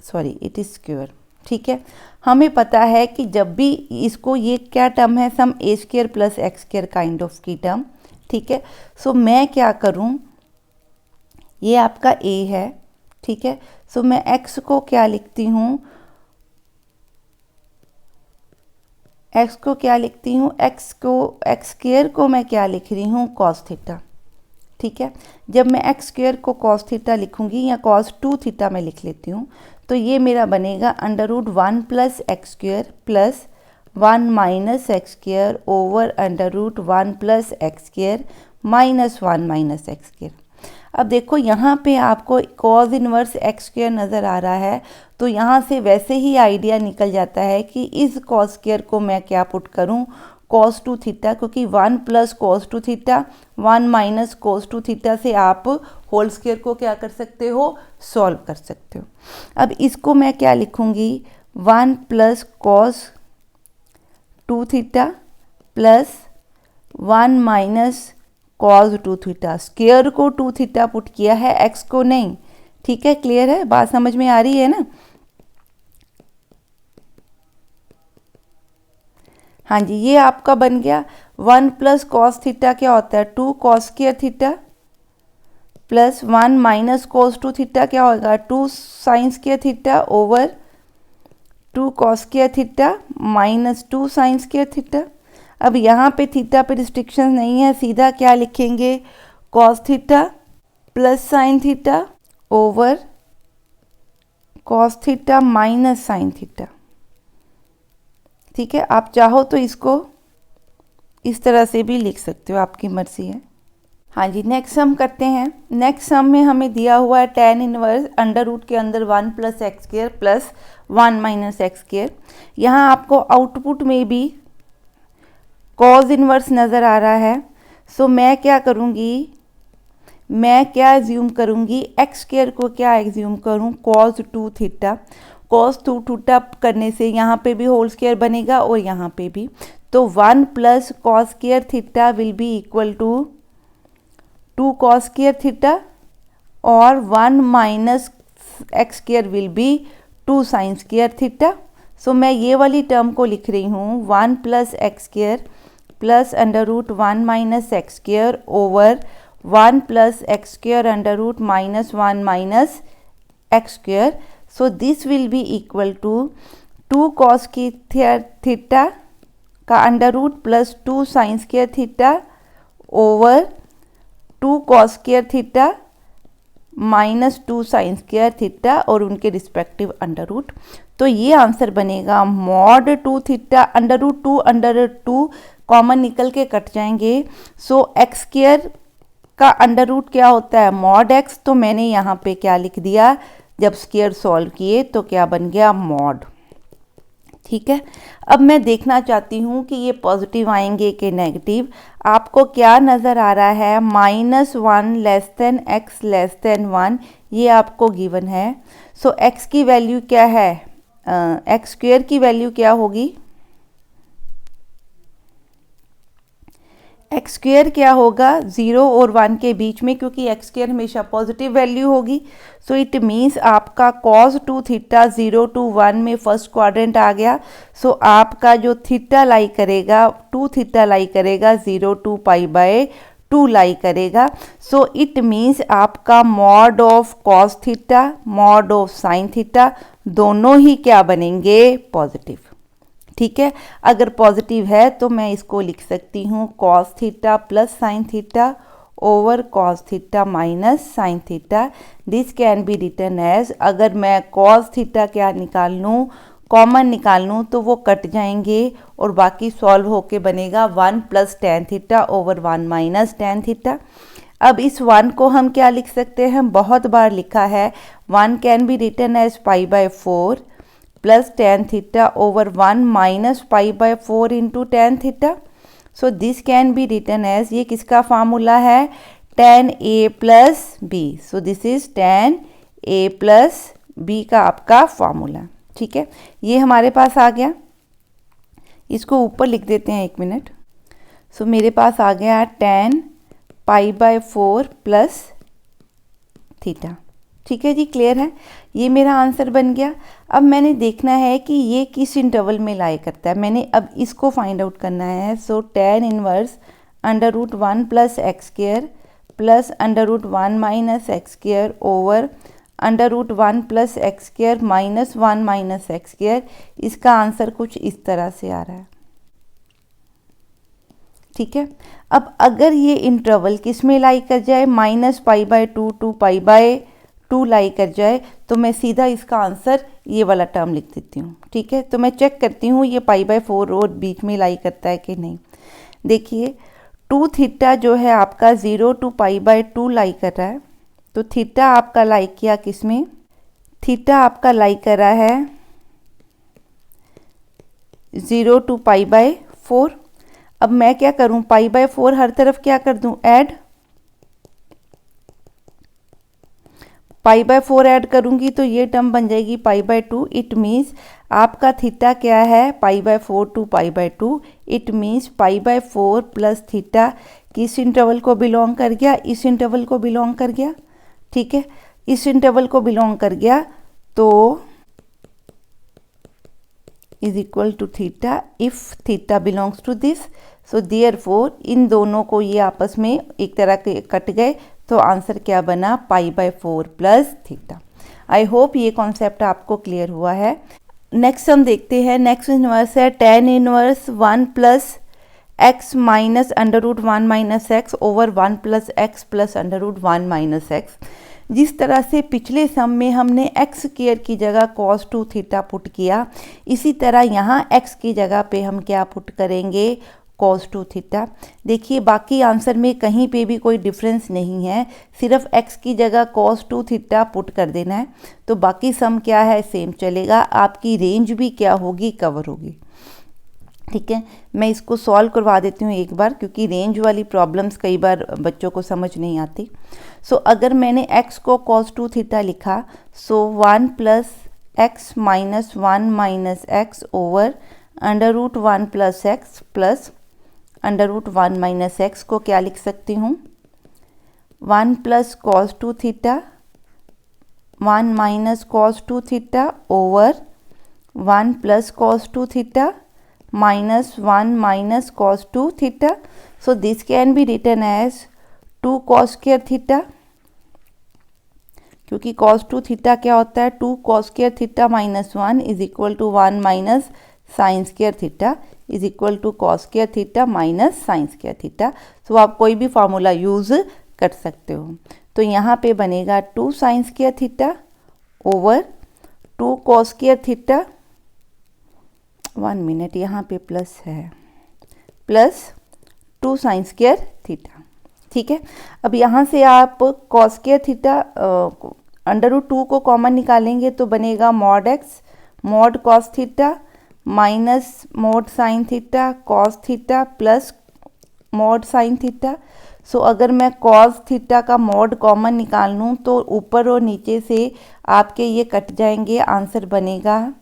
sorry it is square, ठीक है। हमें पता है कि जब भी इसको, ये क्या टर्म है, some a square plus x square kind of की टर्म, ठीक है। सो मैं क्या करूं, ये आपका ए है, ठीक है। सो मैं एक्स को क्या लिखती हूँ, एक्स को क्या लिखती हूँ, एक्स स्क्वायर को मैं क्या लिख रही हूँ, कॉस थीटा, ठीक है। जब मैं एक्स स्क्वायर को कॉस थीटा लिखूंगी या कॉस 2 थीटा में लिख लेती हूँ, तो ये मेरा बनेगा under root 1 plus x square plus 1 minus x square over under root 1 plus x square minus 1 minus x square. अब देखो यहाँ पे आपको कॉस इनवर्स एक्स स्क्वायर नज़र आ रहा है, तो यहाँ से वैसे ही आइडिया निकल जाता है कि इस कॉस स्क्वायर को मैं क्या पुट करूँ, cos 2 थीटा, क्योंकि 1 plus cos 2 theta 1 minus cos 2 theta से आप होल स्क्वायर को क्या कर सकते हो, सॉल्व कर सकते हो। अब इसको मैं क्या लिखूंगी, 1 plus cos 2 theta plus 1 minus cos 2 theta. Square को 2 थीटा पुट किया है, x को नहीं। ठीक है, क्लियर है, बात समझ में आ रही है ना। हाँ जी, ये आपका बन गया 1 प्लस कॉस थीटा क्या होता है, 2 cos square theta plus 1 minus cos 2 theta क्या होगा, 2 sine square theta over 2 cos square theta minus 2 sine square theta. अब यहाँ पे थीटा पे रिस्ट्रिक्शन नहीं है, सीधा क्या लिखेंगे, cos theta plus sine theta over cos theta minus sine theta. ठीक है, आप चाहो तो इसको इस तरह से भी लिख सकते हो, आपकी मर्जी है। हाँ जी, नेक्स्ट सम करते हैं। नेक्स्ट सम में हमें दिया हुआ है tan इनवर्स अंडर रूट के अंदर 1 plus x square plus 1 minus x square. यहाँ आपको आउटपुट में भी कॉज इनवर्स नज़र आ रहा है। सो मैं क्या करूँगी, मैं क्या एज्यूम करूँगी, एक्स स्क्वायर को क्या एज्यूम करूँ, cos 2 थीटा। cos 2 थीटा करने से यहाँ पे भी होल स्क्वायर बनेगा और यहाँ पे भी, तो 1 plus cos square theta will be equal to 2 cos square theta और 1 minus x square will be 2 sine square theta. So मैं ये वाली टर्म को लिख रही हूँ 1 plus x square plus under root 1 minus x square over 1 plus x square under root minus 1 minus x square. So this will be equal to 2 cos की theta का under root plus 2 sine square theta over 2 cos square theta minus 2 sine square theta और उनके respective under root. तो ये answer बनेगा mod 2 theta under root 2 common निकल के cut जाएंगे। सो एक्स स्क्वायर का अंडर रूट क्या होता है, मॉड एक्स। तो मैंने यहाँ पे क्या लिख दिया, जब स्क्वायर सॉल्व किए तो क्या बन गया, मॉड। ठीक है, अब मैं देखना चाहती हूँ कि ये पॉजिटिव आएंगे कि नेगेटिव। आपको क्या नज़र आ रहा है, -1 less than x less then 1, ये आपको गिवन है। सो एक्स की वैल्यू क्या है, एक्स स्क्वायर की वैल्यू क्या होगी, एक्स स्क्वायर क्या होगा 0 और 1 के बीच में, क्योंकि एक्स स्क्वायर हमेशा पॉजिटिव वैल्यू होगी। सो इट मीन्स आपका cos 2 थीटा 0 to 1 में फर्स्ट क्वाड्रेंट आ गया। सो आपका जो थीटा लाई करेगा 2 थीटा लाई करेगा 0 to π/2 लाई करेगा। सो इट मीन्स आपका mod of cos theta mod of sine theta दोनों ही क्या बनेंगे, पॉजिटिव। ठीक है, अगर पॉजिटिव है तो मैं इसको लिख सकती हूँ cos theta plus sine theta over cos theta minus sine theta. This can be written as, अगर मैं cos थीटा क्या निकाल लूँ, कॉमन निकाल लूँ, तो वो कट जाएंगे और बाकी सॉल्व होके बनेगा 1 plus tan theta over 1 minus tan theta. अब इस 1 को हम क्या लिख सकते हैं, बहुत बार लिखा है, 1 can be written as π/4 plus tan theta over 1 minus π/4 into tan theta. So this can be written as, ये किसका फार्मूला है, tan a plus b. So this is tan a plus b का आपका फार्मूला। ठीक है, ये हमारे पास आ गया, इसको ऊपर लिख देते हैं 1 मिनट। सो मेरे पास आ गया tan π/4 प्लस थीटा। ठीक है जी, क्लियर है, ये मेरा आंसर बन गया। अब मैंने देखना है कि ये किस इंटरवल में लाई करता है, मैंने अब इसको फाइंड आउट करना है। So tan inverse under root 1 plus x square plus under root 1 minus x square over under root 1 plus x square minus 1 minus x square. इसका आंसर कुछ इस तरह से आ रहा है। ठीक है, अब अगर ये इंटरवल किस में लाई कर जाए, -π/2 to π/2 लाई कर जाए, तो मैं सीधा इसका आंसर ये वाला टर्म लिख देती हूँ। ठीक है, तो मैं चेक करती हूँ ये π/4 और बीच में लाई करता है कि नहीं। देखिए 2 थीटा जो है आपका 0 to π/2 लाई कर रहा है, तो थीटा आपका लाई किया किस में, थीटा आपका लाई कर रहा है 0 to π/4। अब मैं क्या करूं, पाई बाय 4 हर तरफ क्या कर दूं, ऐड, पाई बाय 4 ऐड करूंगी तो ये टर्म बन जाएगी पाई बाय 2। इट मीन्स आपका थीटा क्या है, pi by 4 to pi by 2। It means pi by 4 plus theta किस इंटरवल को बिलोंग कर गया, इस इंटरवल को बिलोंग कर गया। ठीक है, इस इंटरवल को बिलोंग कर गया तो is equal to theta if theta belongs to this. So therefore इन दोनों को ये आपस में एक तरह के कट गए, तो आंसर क्या बना, pi by 4 plus theta. I hope ये कॉन्सेप्ट आपको क्लियर हुआ है। नेक्स्ट हम देखते हैं, नेक्स्ट इन्वर्स है tan inverse 1 plus x minus under root 1 minus x over 1 plus x plus under root 1 minus x. जिस तरह से पिछले सम में हमने एक्स स्क्वायर की जगह cos 2 थीटा पुट किया, इसी तरह यहाँ x की जगह पे हम क्या पुट करेंगे, cos 2 थीटा। देखिए बाकी आंसर में कहीं पे भी कोई डिफरेंस नहीं है, सिर्फ x की जगह cos 2 थीटा पुट कर देना है, तो बाकी सम क्या है, सेम चलेगा। आपकी रेंज भी क्या होगी, कवर होगी। ठीक है, मैं इसको सॉल्व करवा देती हूँ एक बार, क्योंकि रेंज वाली प्रॉब्लम्स कई बार बच्चों को समझ नहीं आती। सो अगर मैंने x को cos 2 थीटा लिखा, so 1 plus x minus 1 minus x over under root 1 plus x plus under root 1 minus x को क्या लिख सकती हूँ, 1 plus cos 2 theta 1 minus cos 2 theta over 1 plus cos 2 theta minus 1 minus cos 2 theta. So this can be written as 2 cos square theta, क्योंकि cos 2 theta क्या होता है, 2 cos square theta minus 1 is equal to 1 minus sine square theta is equal to cos square theta minus sine square theta. तो आप कोई भी formula use कर सकते हो। तो यहाँ पे बनेगा 2 sine square theta over 2 cos square theta, 1 minute यहाँ पे प्लस है, प्लस 2 साइन स्क्वायर थीटा। ठीक है, अब यहाँ से आप cos square theta under root 2 को कॉमन निकालेंगे तो बनेगा mod x mod cos theta minus mod sine theta cos theta plus mod sine theta. So अगर मैं cos थीटा का मॉड कॉमन निकाल लूँ तो ऊपर और नीचे से आपके ये कट जाएंगे, आंसर बनेगा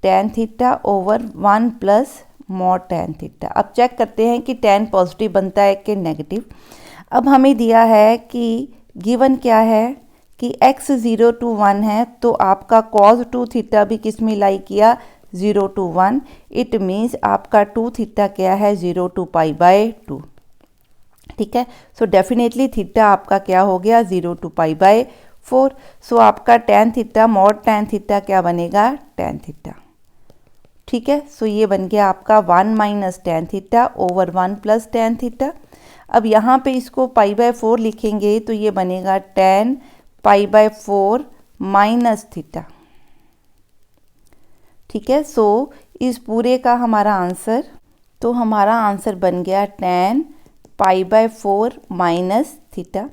tan theta over 1 plus mod tan theta. अब चेक करते हैं कि tan पॉजिटिव बनता है कि नेगेटिव। अब हमें दिया है कि गिवन क्या है कि x 0 to 1 है, तो आपका cos 2 थीटा भी किस में लाई किया, 0 to 1। इट मीन्स आपका 2 थीटा क्या है, 0 to पाई बाय 2। ठीक है, सो डेफिनेटली थीटा आपका क्या हो गया, 0 to पाई बाय 4। सो आपका tan theta mod tan theta क्या बनेगा, tan थीटा। ठीक है, सो ये बन गया आपका 1 minus tan theta over 1 plus tan theta. अब यहाँ पे इसको पाई बाय 4 लिखेंगे तो ये बनेगा tan pi by 4 minus theta. ठीक है, सो इस पूरे का हमारा आंसर, तो हमारा आंसर बन गया tan pi by 4 minus theta.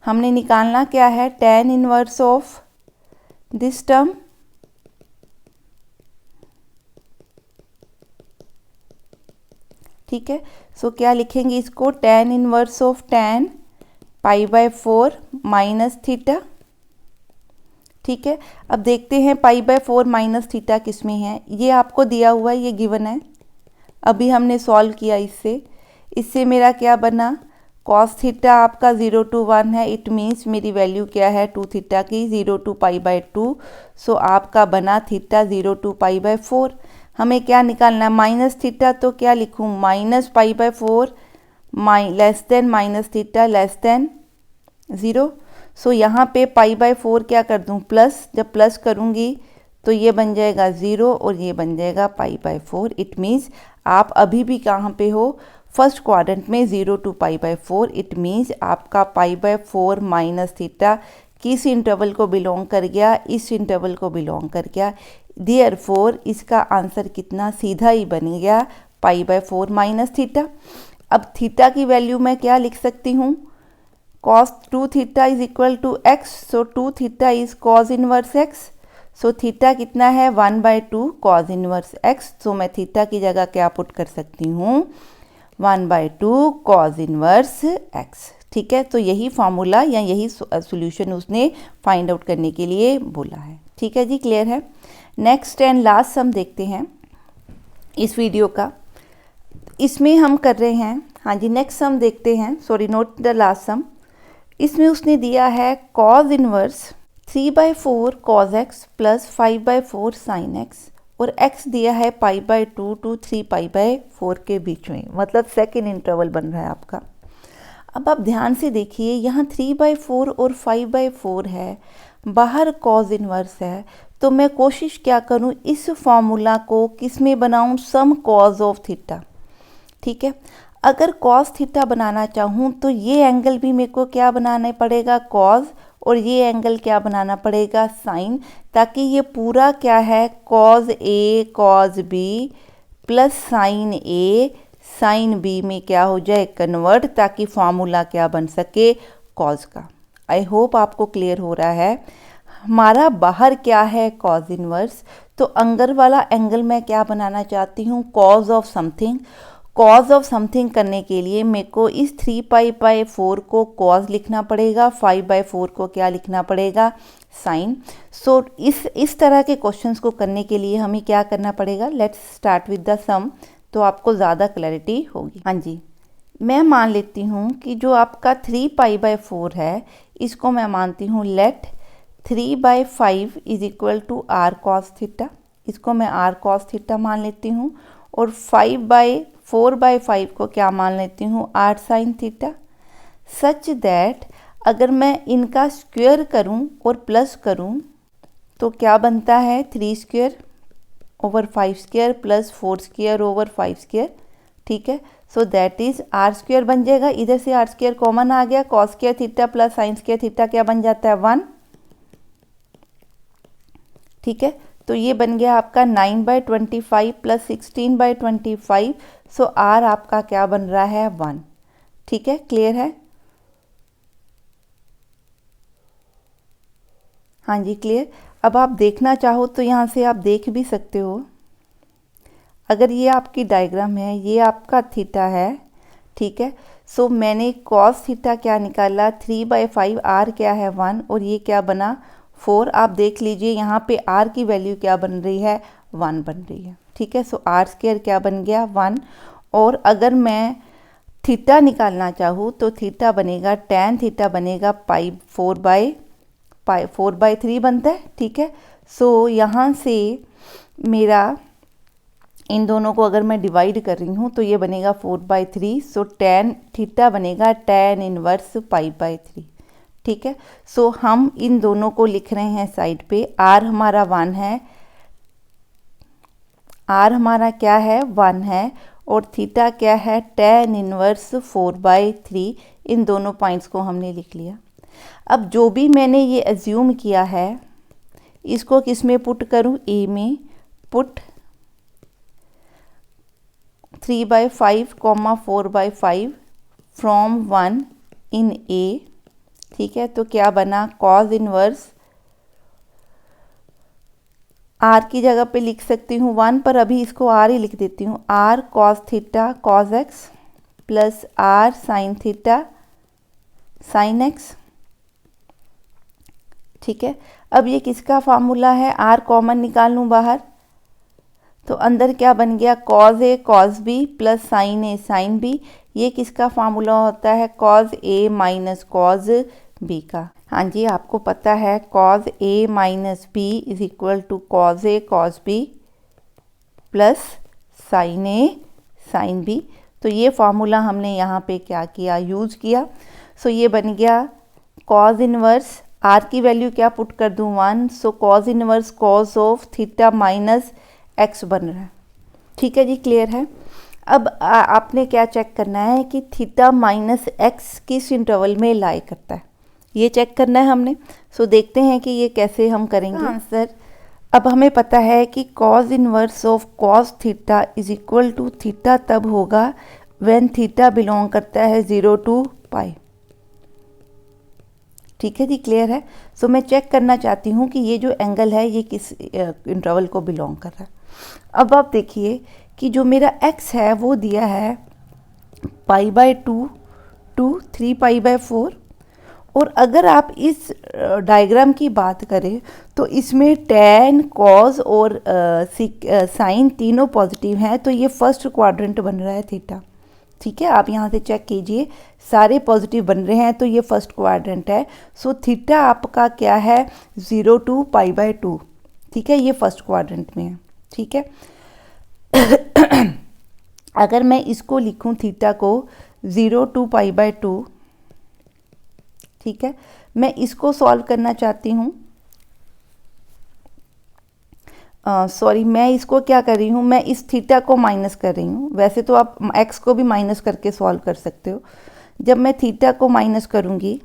हमने निकालना क्या है, tan inverse of this term. ठीक है, सो क्या लिखेंगे इसको, tan inverse of tan pi by 4 minus theta. ठीक है, अब देखते हैं पाई बाय 4 माइनस थीटा किस में है, ये आपको दिया हुआ है, ये गिवन है, अभी हमने सॉल्व किया इससे मेरा क्या बना, cos थीटा आपका 0 to 1 है, इट मीन्स मेरी वैल्यू क्या है 2 थीटा की, 0 to पाई बाय 2। सो आपका बना थीटा 0 to पाई बाय 4। हमें क्या निकालना है, माइनस थीटा, तो क्या लिखूँ, minus pi by 4 less than minus theta less then 0। सो यहाँ पे पाई बाय 4 क्या कर दूँ, प्लस, जब प्लस करूँगी तो ये बन जाएगा 0 और ये बन जाएगा पाई बाय 4। इट मीन्स आप अभी भी कहाँ पे हो, फर्स्ट क्वाड्रेंट में, 0 to pi by 4। It means आपका पाई बाय 4 माइनस थीटा किस इंटरवल को बिलोंग कर गया, इस इंटरवल को बिलोंग कर गया। देयरफॉर इसका आंसर कितना सीधा ही बन गया, पाई बाय 4 माइनस थीटा। अब थीटा की वैल्यू मैं क्या लिख सकती हूँ, cos 2 theta is equal to x। So 2 theta is cos inverse x। So theta कितना है, 1/2 cos इनवर्स x। सो मैं थीटा की जगह क्या पुट कर सकती हूँ, 1/2 कॉज इनवर्स x। ठीक है, तो यही फार्मूला या यही सॉल्यूशन उसने फाइंड आउट करने के लिए बोला है। ठीक है जी, क्लियर है। नेक्स्ट एंड लास्ट सम देखते हैं इस वीडियो का। इसमें हम कर रहे हैं, हाँ जी, नेक्स्ट सम देखते हैं, sorry not the last sum. इसमें उसने दिया है cos inverse 3/4 cos x plus 5/4 sine x और x दिया है π/2 टू 3π/4 के बीच में, मतलब सेकेंड इंटरवल बन रहा है आपका। अब आप ध्यान से देखिए, यहाँ 3/4 और 5/4 है, बाहर कॉज इनवर्स है, तो मैं कोशिश क्या करूँ, इस फॉर्मूला को किस में बनाऊँ, सम कॉज ऑफ थीटा। ठीक है, अगर कॉस थीटा बनाना चाहूँ तो ये एंगल भी मेरे को क्या बनाना पड़ेगा, कॉज, और ये एंगल क्या बनाना पड़ेगा, साइन, ताकि ये पूरा क्या है, कॉज ए कॉज बी प्लस साइन ए साइन बी में क्या हो जाए, कन्वर्ट, ताकि फॉर्मूला क्या बन सके, कॉज का। आई होप आपको क्लियर हो रहा है। हमारा बाहर क्या है, कॉज इनवर्स, तो अंदर वाला एंगल मैं क्या बनाना चाहती हूँ, cause of something. Cause of something करने के लिए मेरे को इस 3π/4 को कॉज लिखना पड़ेगा, 5/4 को क्या लिखना पड़ेगा, साइन। सो इस तरह के क्वेश्चंस को करने के लिए हमें क्या करना पड़ेगा, लेट्स स्टार्ट विद द सम, तो आपको ज़्यादा क्लैरिटी होगी। हाँ जी, मैं मान लेती हूँ कि जो आपका 3π/4 है, इसको मैं मानती हूँ let 3/5 is equal to r cos theta, इसको मैं r cos थीटा मान लेती हूँ, और 4/5 को क्या मान लेती हूँ, r sin theta, such that अगर मैं इनका स्क्वायर करूँ और प्लस करूँ तो क्या बनता है, 3² ओवर 5² प्लस 4² ओवर 5²। ठीक है, सो दैट इज r² बन जाएगा, इधर से r² कॉमन आ गया, cos² theta plus sin² theta क्या बन जाता है, 1। ठीक है, तो ये बन गया आपका 9/25 प्लस 16/25, सो r आपका क्या बन रहा है, 1। ठीक है, क्लियर है। हाँ जी, क्लियर। अब आप देखना चाहो तो यहाँ से आप देख भी सकते हो, अगर ये आपकी डायग्राम है, ये आपका थीटा है। ठीक है, सो मैंने कॉस थीटा क्या निकाला, 3/5, r क्या है, 1, और ये क्या बना, 4। आप देख लीजिए यहाँ पे r की वैल्यू क्या बन रही है, 1 बन रही है। ठीक है, सो r² क्या बन गया, 1। और अगर मैं थीटा निकालना चाहूँ तो थीटा बनेगा, tan थीटा बनेगा 4/3 बनता है। ठीक है, सो यहाँ से मेरा इन दोनों को अगर मैं डिवाइड कर रही हूँ तो ये बनेगा 4/3, सो tan थीटा बनेगा tan इनवर्स π/3। ठीक है, सो हम इन दोनों को लिख रहे हैं साइड पे, r हमारा 1 है, r हमारा क्या है, 1 है, और थीटा क्या है, tan इनवर्स 4/3। इन दोनों पॉइंट्स को हमने लिख लिया। अब जो भी मैंने ये एज्यूम किया है, इसको किस में पुट करूँ, a में पुट 3/5, 4/5 फ्रॉम 1 इन a। ठीक है, तो क्या बना, कॉज इनवर्स, r की जगह पे लिख सकती हूँ 1, पर अभी इसको r ही लिख देती हूँ, r cos theta cos x plus r sin theta sin x। ठीक है, अब ये किसका फार्मूला है, r कॉमन निकाल लूँ बाहर, तो अंदर क्या बन गया, cos a cos b plus sin a sin b। ये किसका फार्मूला होता है, cos a minus cos b का। हाँ जी, आपको पता है cos a minus b is equal to cos a cos b plus sin a sin b। तो ये फार्मूला हमने यहाँ पे क्या किया, यूज़ किया। सो ये बन गया cos इनवर्स, r की वैल्यू क्या पुट कर दूँ, 1, सो cos inverse cos of theta minus x बन रहा है। ठीक है जी, क्लियर है। अब आपने क्या चेक करना है कि थीटा माइनस x किस इंटरवल में लाई करता है, ये चेक करना है हमने। सो देखते हैं कि ये कैसे हम करेंगे आंसर। अब हमें पता है कि cos inverse of cos theta is equal to theta तब होगा व्हेन थीटा बिलोंग करता है 0 to π। ठीक है जी, क्लियर है। सो मैं चेक करना चाहती हूँ कि ये जो एंगल है ये किस इंटरवल को बिलोंग कर रहा है। अब आप देखिए कि जो मेरा x है वो दिया है pi by 2 to 3 pi by 4। और अगर आप इस डायग्राम की बात करें तो इसमें tan, cos और साइन तीनों पॉजिटिव हैं, तो ये फर्स्ट क्वाड्रेंट बन रहा है थीटा। ठीक है, आप यहाँ से चेक कीजिए, सारे पॉजिटिव बन रहे हैं तो ये फर्स्ट क्वाड्रेंट है। सो थीटा आपका क्या है, 0 टू पाई बाय 2। ठीक है, ये फर्स्ट क्वाड्रेंट में है। ठीक है अगर मैं इसको लिखूं थीटा को 0 टू पाई बाय 2, ठीक है, मैं इसको सॉल्व करना चाहती हूँ। सॉरी, मैं इसको क्या कर रही हूँ, मैं इस थीटा को माइनस कर रही हूँ। वैसे तो आप एक्स को भी माइनस करके सॉल्व कर सकते हो। जब मैं थीटा को माइनस करूँगी,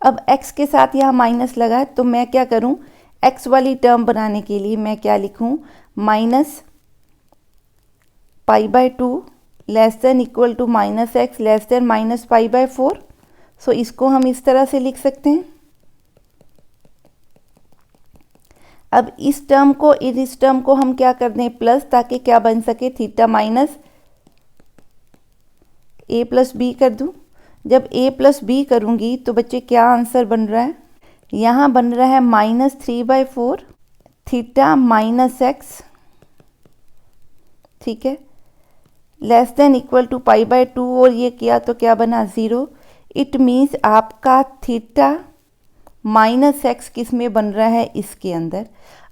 अब एक्स के साथ यहाँ माइनस लगा है, तो मैं क्या करूँ, एक्स वाली टर्म बनाने के लिए मैं क्या लिखूँ, minus pi by 2 less than equal to minus x less than minus pi by 4। So इसको हम इस तरह से लिख सकते हैं। अब इस टर्म को हम क्या कर दें, प्लस, ताकि क्या बन सके, थीटा माइनस ए प्लस बी कर दूं। जब ए प्लस बी करूंगी तो बच्चे क्या आंसर बन रहा है, यहाँ बन रहा है -3/4 थीटा माइनस एक्स, ठीक है, less than equal to pi by 2, और ये किया तो क्या बना 0। इट मीन्स आपका थीटा माइनस एक्स किस में बन रहा है, इसके अंदर।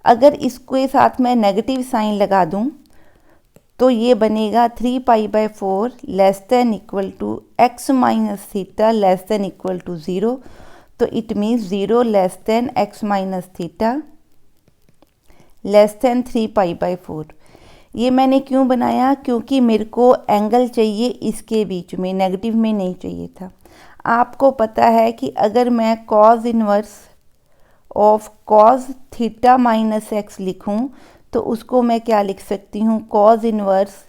अगर इसको साथ में नेगेटिव साइन लगा दूं तो ये बनेगा 3 pi by 4 less than equal to x minus theta less than equal to 0। तो it means 0 less than x minus theta less than 3 pi by 4। ये मैंने क्यों बनाया, क्योंकि मेरे को एंगल चाहिए इसके बीच में, नेगेटिव में नहीं चाहिए था। आपको पता है कि अगर मैं cause inverse of cos theta minus x लिखूं तो उसको मैं क्या लिख सकती हूँ, cause inverse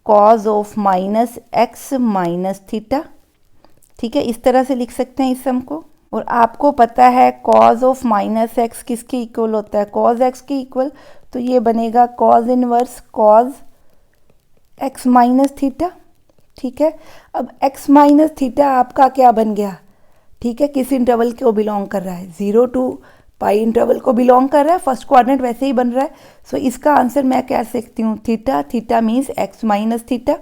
cause of minus x minus theta. ठीक है, इस तरह से लिख सकते हैं इस सम को। और आपको पता है कॉज ऑफ माइनस एक्स किसके इक्वल होता है, कॉज एक्स के इक्वल। तो ये बनेगा cause inverse cause x minus theta. ठीक है, अब x माइनस थीटा आपका क्या बन गया, ठीक है, किस इंटरवल को बिलोंग कर रहा है, 0 टू पाई इंटरवल को बिलोंग कर रहा है। फर्स्ट क्वाड्रेंट वैसे ही बन रहा है। सो इसका आंसर मैं कह सकती हूँ theta, theta means x minus theta.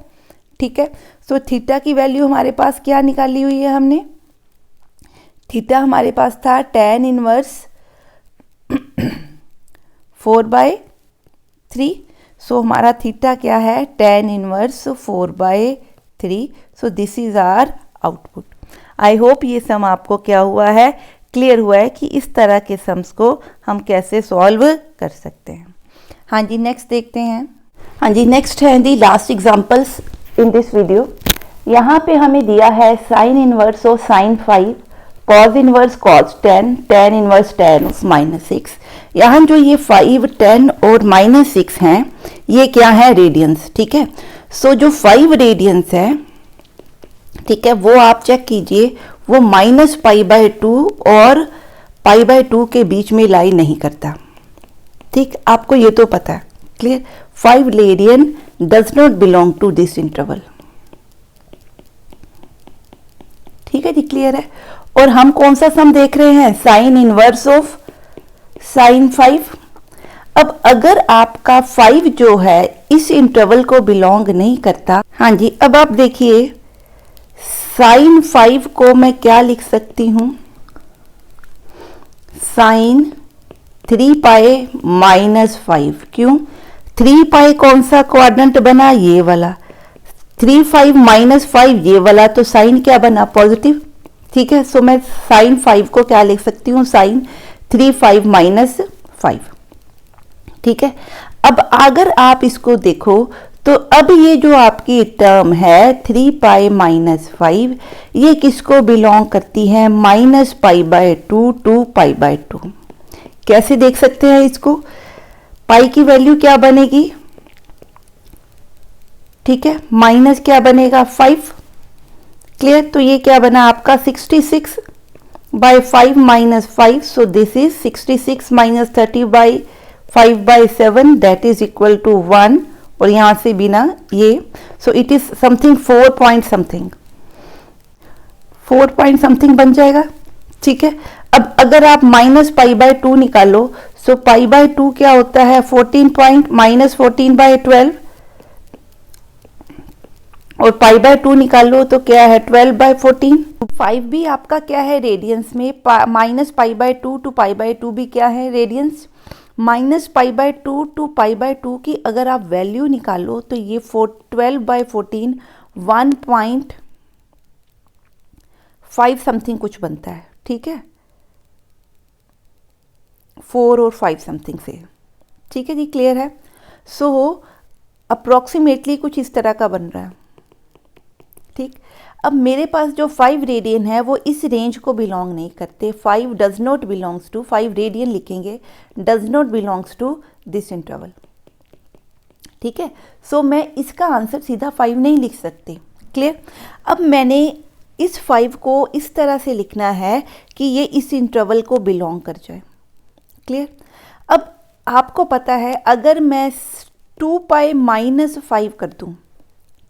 ठीक है, सो थीटा की वैल्यू हमारे पास क्या निकाली हुई है हमने, थीटा हमारे पास था tan इनवर्स 4/3। सो हमारा थीटा क्या है, tan inverse 4/3। So this is our output. I hope ये सम आपको क्या हुआ है, क्लियर हुआ है कि इस तरह के सम्स को हम कैसे सॉल्व कर सकते हैं। हाँ जी, नेक्स्ट देखते हैं। हाँ जी, नेक्स्ट है the last examples in this video. यहाँ पे हमें दिया है साइन इनवर्स और sine 5, cos inverse cos 10, tan inverse tan of -6। यहाँ जो ये 5, 10 और -6 हैं, ये क्या है, रेडियंस। ठीक है, सो जो 5 रेडियंस है, ठीक है, वो आप चेक कीजिए, वो -π/2 और π/2 के बीच में लाई नहीं करता। ठीक, आपको ये तो पता है, clear. 5 radian does not belong to this interval. ठीक है जी, क्लियर है। और हम कौन सा सम देख रहे हैं, साइन इनवर्स ऑफ साइन 5। अब अगर आपका 5 जो है इस इंटरवल को बिलोंग नहीं करता, हाँ जी, अब आप देखिए साइन 5 को मैं क्या लिख सकती हूं, साइन 3π -5। क्यों, 3π कौन सा क्वाड्रेंट बना, ये वाला, 3 5 -5 ये वाला, तो साइन क्या बना, पॉजिटिव। ठीक है, सो मैं साइन 5 को क्या लिख सकती हूँ, साइन 3 5 -5। ठीक है, अब अगर आप इसको देखो तो अब ये जो आपकी टर्म है 3π -5, ये किसको बिलोंग करती है, -π/2 टू π/2। कैसे देख सकते हैं इसको, पाई की वैल्यू क्या बनेगी, ठीक है, माइनस क्या बनेगा 5, क्लियर। तो ये क्या बना आपका 66/5 -5। So this is 66 - 30/5/7 that is equal to 1, और यहाँ से बिना ये, so it is something 4 point something, 4 point something बन जाएगा। ठीक है, अब अगर आप -π/2 निकालो, सो π/2 क्या होता है 14 पॉइंट, -14/12, और π/2 निकालो तो क्या है 12/14। 5 भी आपका क्या है रेडियंस में, -π/2 टू π/2 भी क्या है रेडियंस। -π/2 टू π/2 की अगर आप वैल्यू निकालो तो ये 12/14 1.5 समथिंग कुछ बनता है। ठीक है, 4 और 5 समथिंग से। ठीक है जी, क्लियर है। सो अप्रोक्सीमेटली कुछ इस तरह का बन रहा है। ठीक, अब मेरे पास जो 5 रेडियन है वो इस रेंज को बिलोंग नहीं करते। 5 does not belongs to, 5 radian लिखेंगे, does not belongs to this interval. ठीक है, सो मैं इसका आंसर सीधा 5 नहीं लिख सकती। क्लियर। अब मैंने इस 5 को इस तरह से लिखना है कि ये इस इंटरवल को बिलोंग कर जाए। क्लियर। अब आपको पता है अगर मैं 2π-5 कर दूं,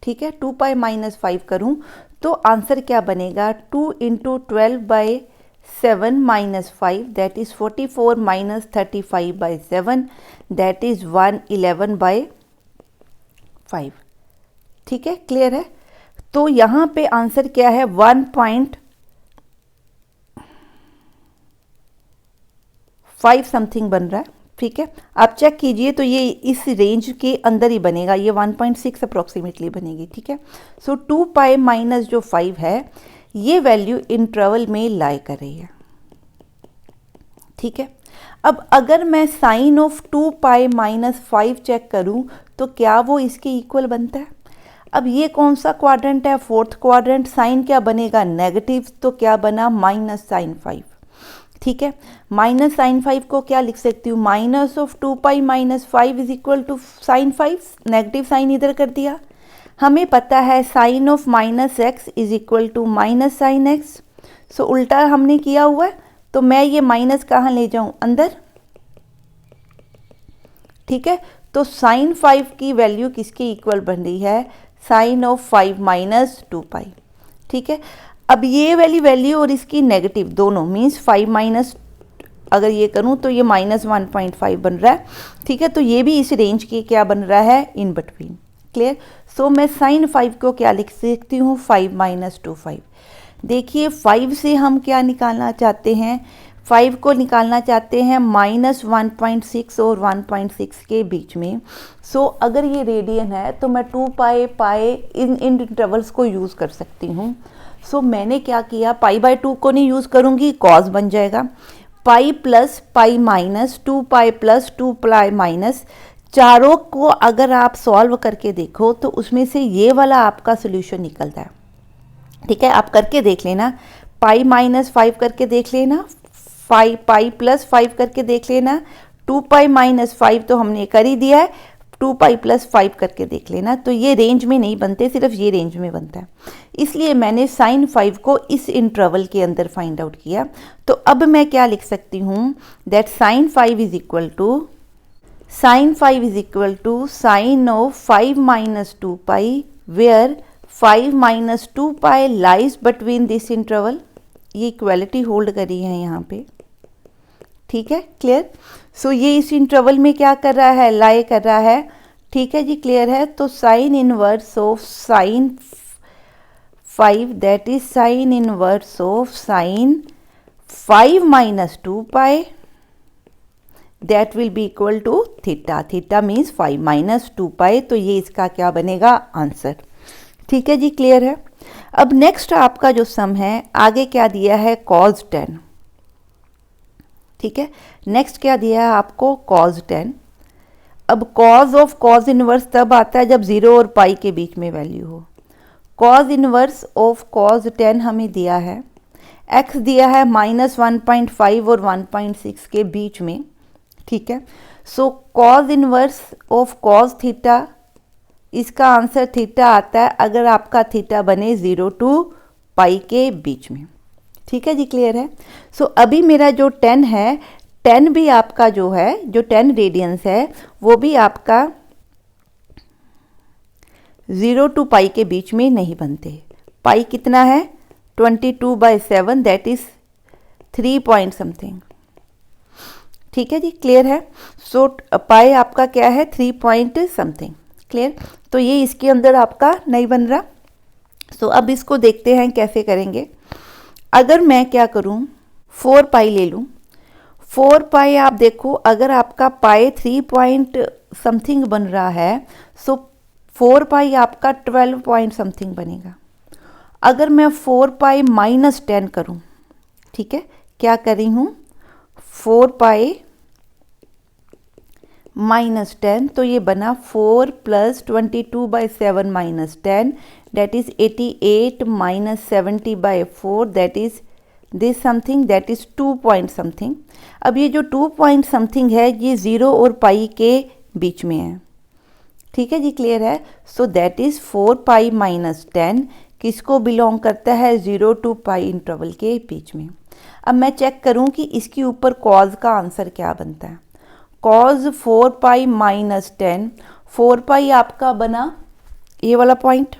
ठीक है, 2π-5 करूं तो आंसर क्या बनेगा, 2 × 12/7 -5 दैट इज 44 -35/7 दैट इज 111/5। ठीक है, क्लियर है। तो यहाँ पे आंसर क्या है 1.5 समथिंग बन रहा है। ठीक है, आप चेक कीजिए तो ये इस रेंज के अंदर ही बनेगा, ये 1.6 अप्रोक्सीमेटली बनेगी। ठीक है, सो 2π माइनस जो 5 है ये वैल्यू इंटरवल में लाई कर रही है। ठीक है, अब अगर मैं साइन ऑफ 2π-5 चेक करूं तो क्या वो इसके इक्वल बनता है। अब ये कौन सा क्वाड्रेंट है, 4th क्वाड्रेंट। साइन क्या बनेगा नेगेटिव, तो क्या बना -sin5। ठीक है, -sin5 को क्या लिख सकती हूँ, -2π-5 is equal to sin5, negative sine इधर कर दिया। हमें पता है sine of -x is equal to -sin x, so उल्टा हमने किया हुआ है, तो मैं ये माइनस कहाँ ले जाऊँ, अंदर। ठीक है, तो sin5 की वैल्यू किसके इक्वल बन रही है, साइन ऑफ 5 - 2π। ठीक है, अब ये वाली वैल्यू और इसकी नेगेटिव दोनों मीन्स 5 माइनस, अगर ये करूँ तो ये -1.5 बन रहा है। ठीक है, तो ये भी इस रेंज की क्या बन रहा है, इन बिटवीन। क्लियर। सो मैं sin 5 को क्या लिख सकती हूँ, 5 - 2π। देखिए 5 से हम क्या निकालना चाहते हैं, 5 को निकालना चाहते हैं -1.6 और 1.6 के बीच में। सो अगर ये रेडियन है तो मैं 2π इन इंटरवल्स को यूज़ कर सकती हूँ। सो मैंने क्या किया, π/2 को नहीं यूज़ करूँगी, कॉस बन जाएगा। π + π - 2π + 2π माइनस, चारों को अगर आप सॉल्व करके देखो तो उसमें से ये वाला आपका सोल्यूशन निकलता है। ठीक है, आप करके देख लेना, π - 5 करके देख लेना, π + 5 करके देख लेना, 2π - 5 तो हमने कर ही दिया है, 2π + 5 करके देख लेना। तो ये रेंज में नहीं बनते, सिर्फ ये रेंज में बनता है, इसलिए मैंने sin 5 को इस इंटरवल के अंदर फाइंड आउट किया। तो अब मैं क्या लिख सकती हूँ, that sin 5 is equal to sin of 5 - 2π where 5 - 2π lies between this interval. ये इक्वालिटी होल्ड करी है यहाँ पे। ठीक है, क्लियर। सो ये इस इंटरवल में क्या कर रहा है, लाई कर रहा है। ठीक है जी, क्लियर है। तो sine inverse of sin 5 that is sine inverse of sin 5 - 2π that will be equal to theta. Theta means 5 - 2π, तो ये इसका क्या बनेगा, आंसर। ठीक है जी, क्लियर है। अब नेक्स्ट आपका जो सम है, आगे क्या दिया है, cos 10। ठीक है, नेक्स्ट क्या दिया है आपको, cos 10। अब cos ऑफ cos इनवर्स तब आता है जब 0 और पाई के बीच में वैल्यू हो। cos इनवर्स ऑफ cos 10 हमें दिया है, x दिया है -1.5 और 1.6 के बीच में। ठीक है, सो cos inverse of cos theta, इसका आंसर थीटा आता है अगर आपका थीटा बने 0 to पाई के बीच में। ठीक है जी, क्लियर है। सो अभी मेरा जो 10 है, 10 भी आपका जो है, जो 10 रेडियंस है वो भी आपका 0 टू पाई के बीच में नहीं बनते। पाई कितना है 22/7, दैट इज 3 पॉइंट समथिंग। ठीक है जी, क्लियर है। सो पाई आपका क्या है 3 पॉइंट समथिंग, क्लियर। तो ये इसके अंदर आपका नहीं बन रहा। सो अब इसको देखते हैं कैसे करेंगे। अगर मैं क्या करूं 4 पाई ले लूं, 4 पाई आप देखो अगर आपका पाई 3 पॉइंट समथिंग बन रहा है, सो 4 पाई आपका 12 पॉइंट समथिंग बनेगा। अगर मैं 4 पाई -10 करूं, ठीक है, क्या कर रही हूं 4 पाई -10, तो ये बना 4 + 22/7 -10, that is 88 - 70/4, that is this something, that is 2 point something. अब ये जो 2 पॉइंट समथिंग है ये 0 और पाई के बीच में है। ठीक है जी, क्लियर है। सो दैट इज 4 पाई -10 किसको बिलोंग करता है 0 टू पाई इंटरवल के बीच में। अब मैं चेक करूं कि इसके ऊपर कॉज का आंसर क्या बनता है। कॉज 4 पाई -10, 4 पाई आपका बना ये वाला पॉइंट,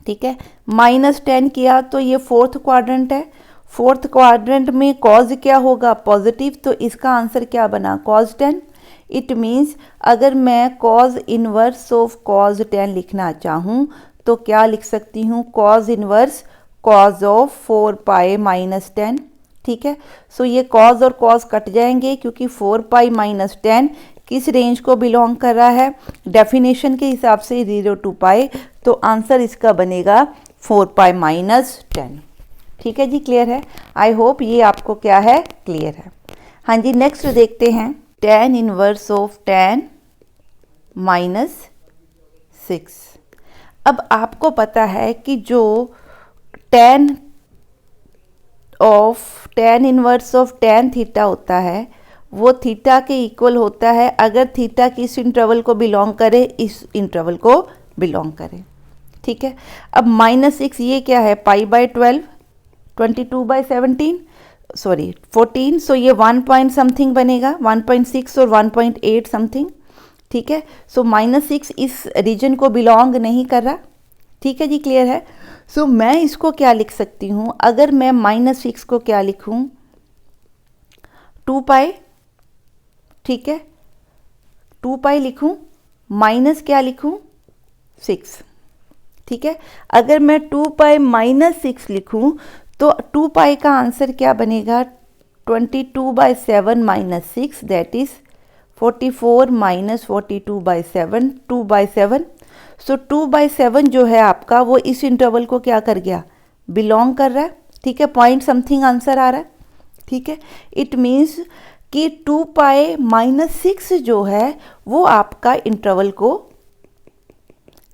ठीक है, -10 किया तो ये 4th क्वाड्रेंट है। 4th क्वाड्रेंट में कॉज क्या होगा पॉजिटिव, तो इसका आंसर क्या बना cos 10। इट मीन्स अगर मैं कॉज इनवर्स ऑफ cos 10 लिखना चाहूँ तो क्या लिख सकती हूँ कॉज इनवर्स कॉज ऑफ 4 पाई -10। ठीक है, सो ये कॉज और कॉज कट जाएंगे क्योंकि 4 पाई -10 किस रेंज को बिलोंग कर रहा है डेफिनेशन के हिसाब से 0 टू पाई, तो आंसर इसका बनेगा 4 पाई -10। ठीक है जी, क्लियर है। आई होप ये आपको क्या है क्लियर है। हाँ जी, नेक्स्ट देखते हैं tan इनवर्स ऑफ tan -6। अब आपको पता है कि जो tan inverse of tan theta होता है वो थीटा के इक्वल होता है अगर थीटा किस इंटरवल को बिलोंग करे, इस इंटरवल को बिलोंग करे। ठीक है, अब -6 ये क्या है π/12, 22/17 सॉरी 14, सो ये 1 पॉइंट समथिंग बनेगा, 1.6 और 1.8 समथिंग। ठीक है, सो -6 इस रीजन को बिलोंग नहीं कर रहा। ठीक है जी, क्लियर है। सो मैं इसको क्या लिख सकती हूँ, अगर मैं -6 को क्या लिखूँ 2 पाई, ठीक है 2 पाई लिखूँ, माइनस क्या लिखूँ 6। ठीक है, अगर मैं 2 पाई -6 लिखूँ तो 2 पाई का आंसर क्या बनेगा 22/7 - 6, दैट इज 44 - 42/7, 2/7। सो 2/7 जो है आपका वो इस इंटरवल को क्या कर गया बिलोंग कर रहा है। ठीक है, पॉइंट समथिंग आंसर आ रहा है। ठीक है, इट मीन्स कि 2 पाई -6 जो है वो आपका इंटरवल को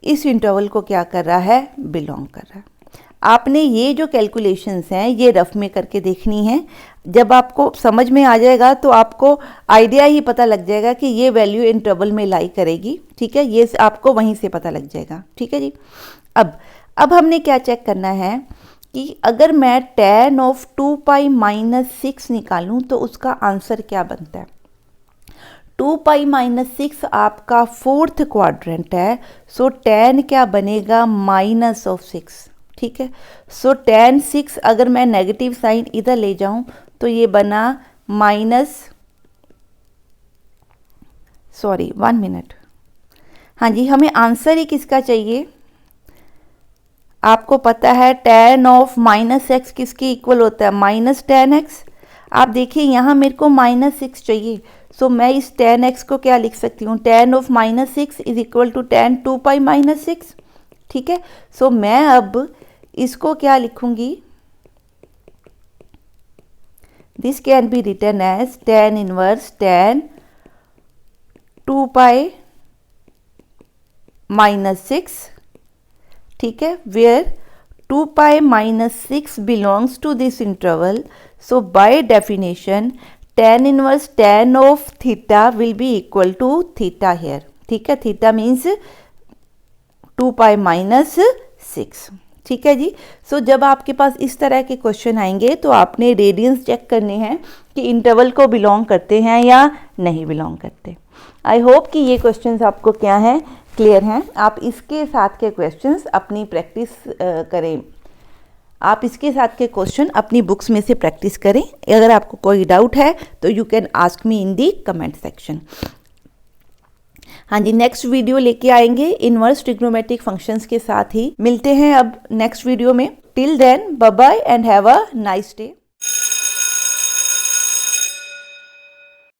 इस इंटरवल को क्या कर रहा है बिलोंग कर रहा है। आपने ये जो कैलकुलेशंस हैं ये रफ में करके देखनी है। जब आपको समझ में आ जाएगा तो आपको आइडिया ही पता लग जाएगा कि ये वैल्यू इंटरवल में लाई करेगी। ठीक है, ये आपको वहीं से पता लग जाएगा। ठीक है जी, अब हमने क्या चेक करना है कि अगर मैं tan ऑफ 2 पाई -6 निकालूं तो उसका आंसर क्या बनता है। 2 पाई -6 आपका 4th क्वाड्रेंट है, सो tan क्या बनेगा -6। ठीक है, सो tan 6 अगर मैं नेगेटिव साइन इधर ले जाऊं तो ये बना -1 मिनट। हाँ जी, हमें आंसर ही किसका चाहिए, आपको पता है tan ऑफ -x किसके इक्वल होता है -tan x। आप देखिए यहाँ मेरे को -6 चाहिए, सो मैं इस tan x को क्या लिख सकती हूँ tan of -6 is equal to tan 2 pi -6। ठीक है, सो मैं अब इसको क्या लिखूंगी, this can be written as tan inverse tan 2 pi -6। ठीक है, where 2 pi -6 belongs to this interval, so by definition tan inverse tan of theta will be equal to theta here. ठीक है, थीटा मीन्स 2 पाई -6। ठीक है जी, सो जब आपके पास इस तरह के क्वेश्चन आएंगे तो आपने रेडियंस चेक करने हैं कि इंटरवल को बिलोंग करते हैं या नहीं बिलोंग करते। आई होप कि ये क्वेश्चंस आपको क्या हैं क्लियर हैं? आप इसके साथ के क्वेश्चंस अपनी प्रैक्टिस करें, आप इसके साथ के क्वेश्चन अपनी बुक्स में से प्रैक्टिस करें। अगर आपको कोई डाउट है तो you can ask me in the comment section. हाँ जी, नेक्स्ट वीडियो लेके आएंगे इनवर्स ट्रिग्नोमेट्रिक फंक्शंस के साथ ही। मिलते हैं अब नेक्स्ट वीडियो में। Till then bye bye and have a nice day.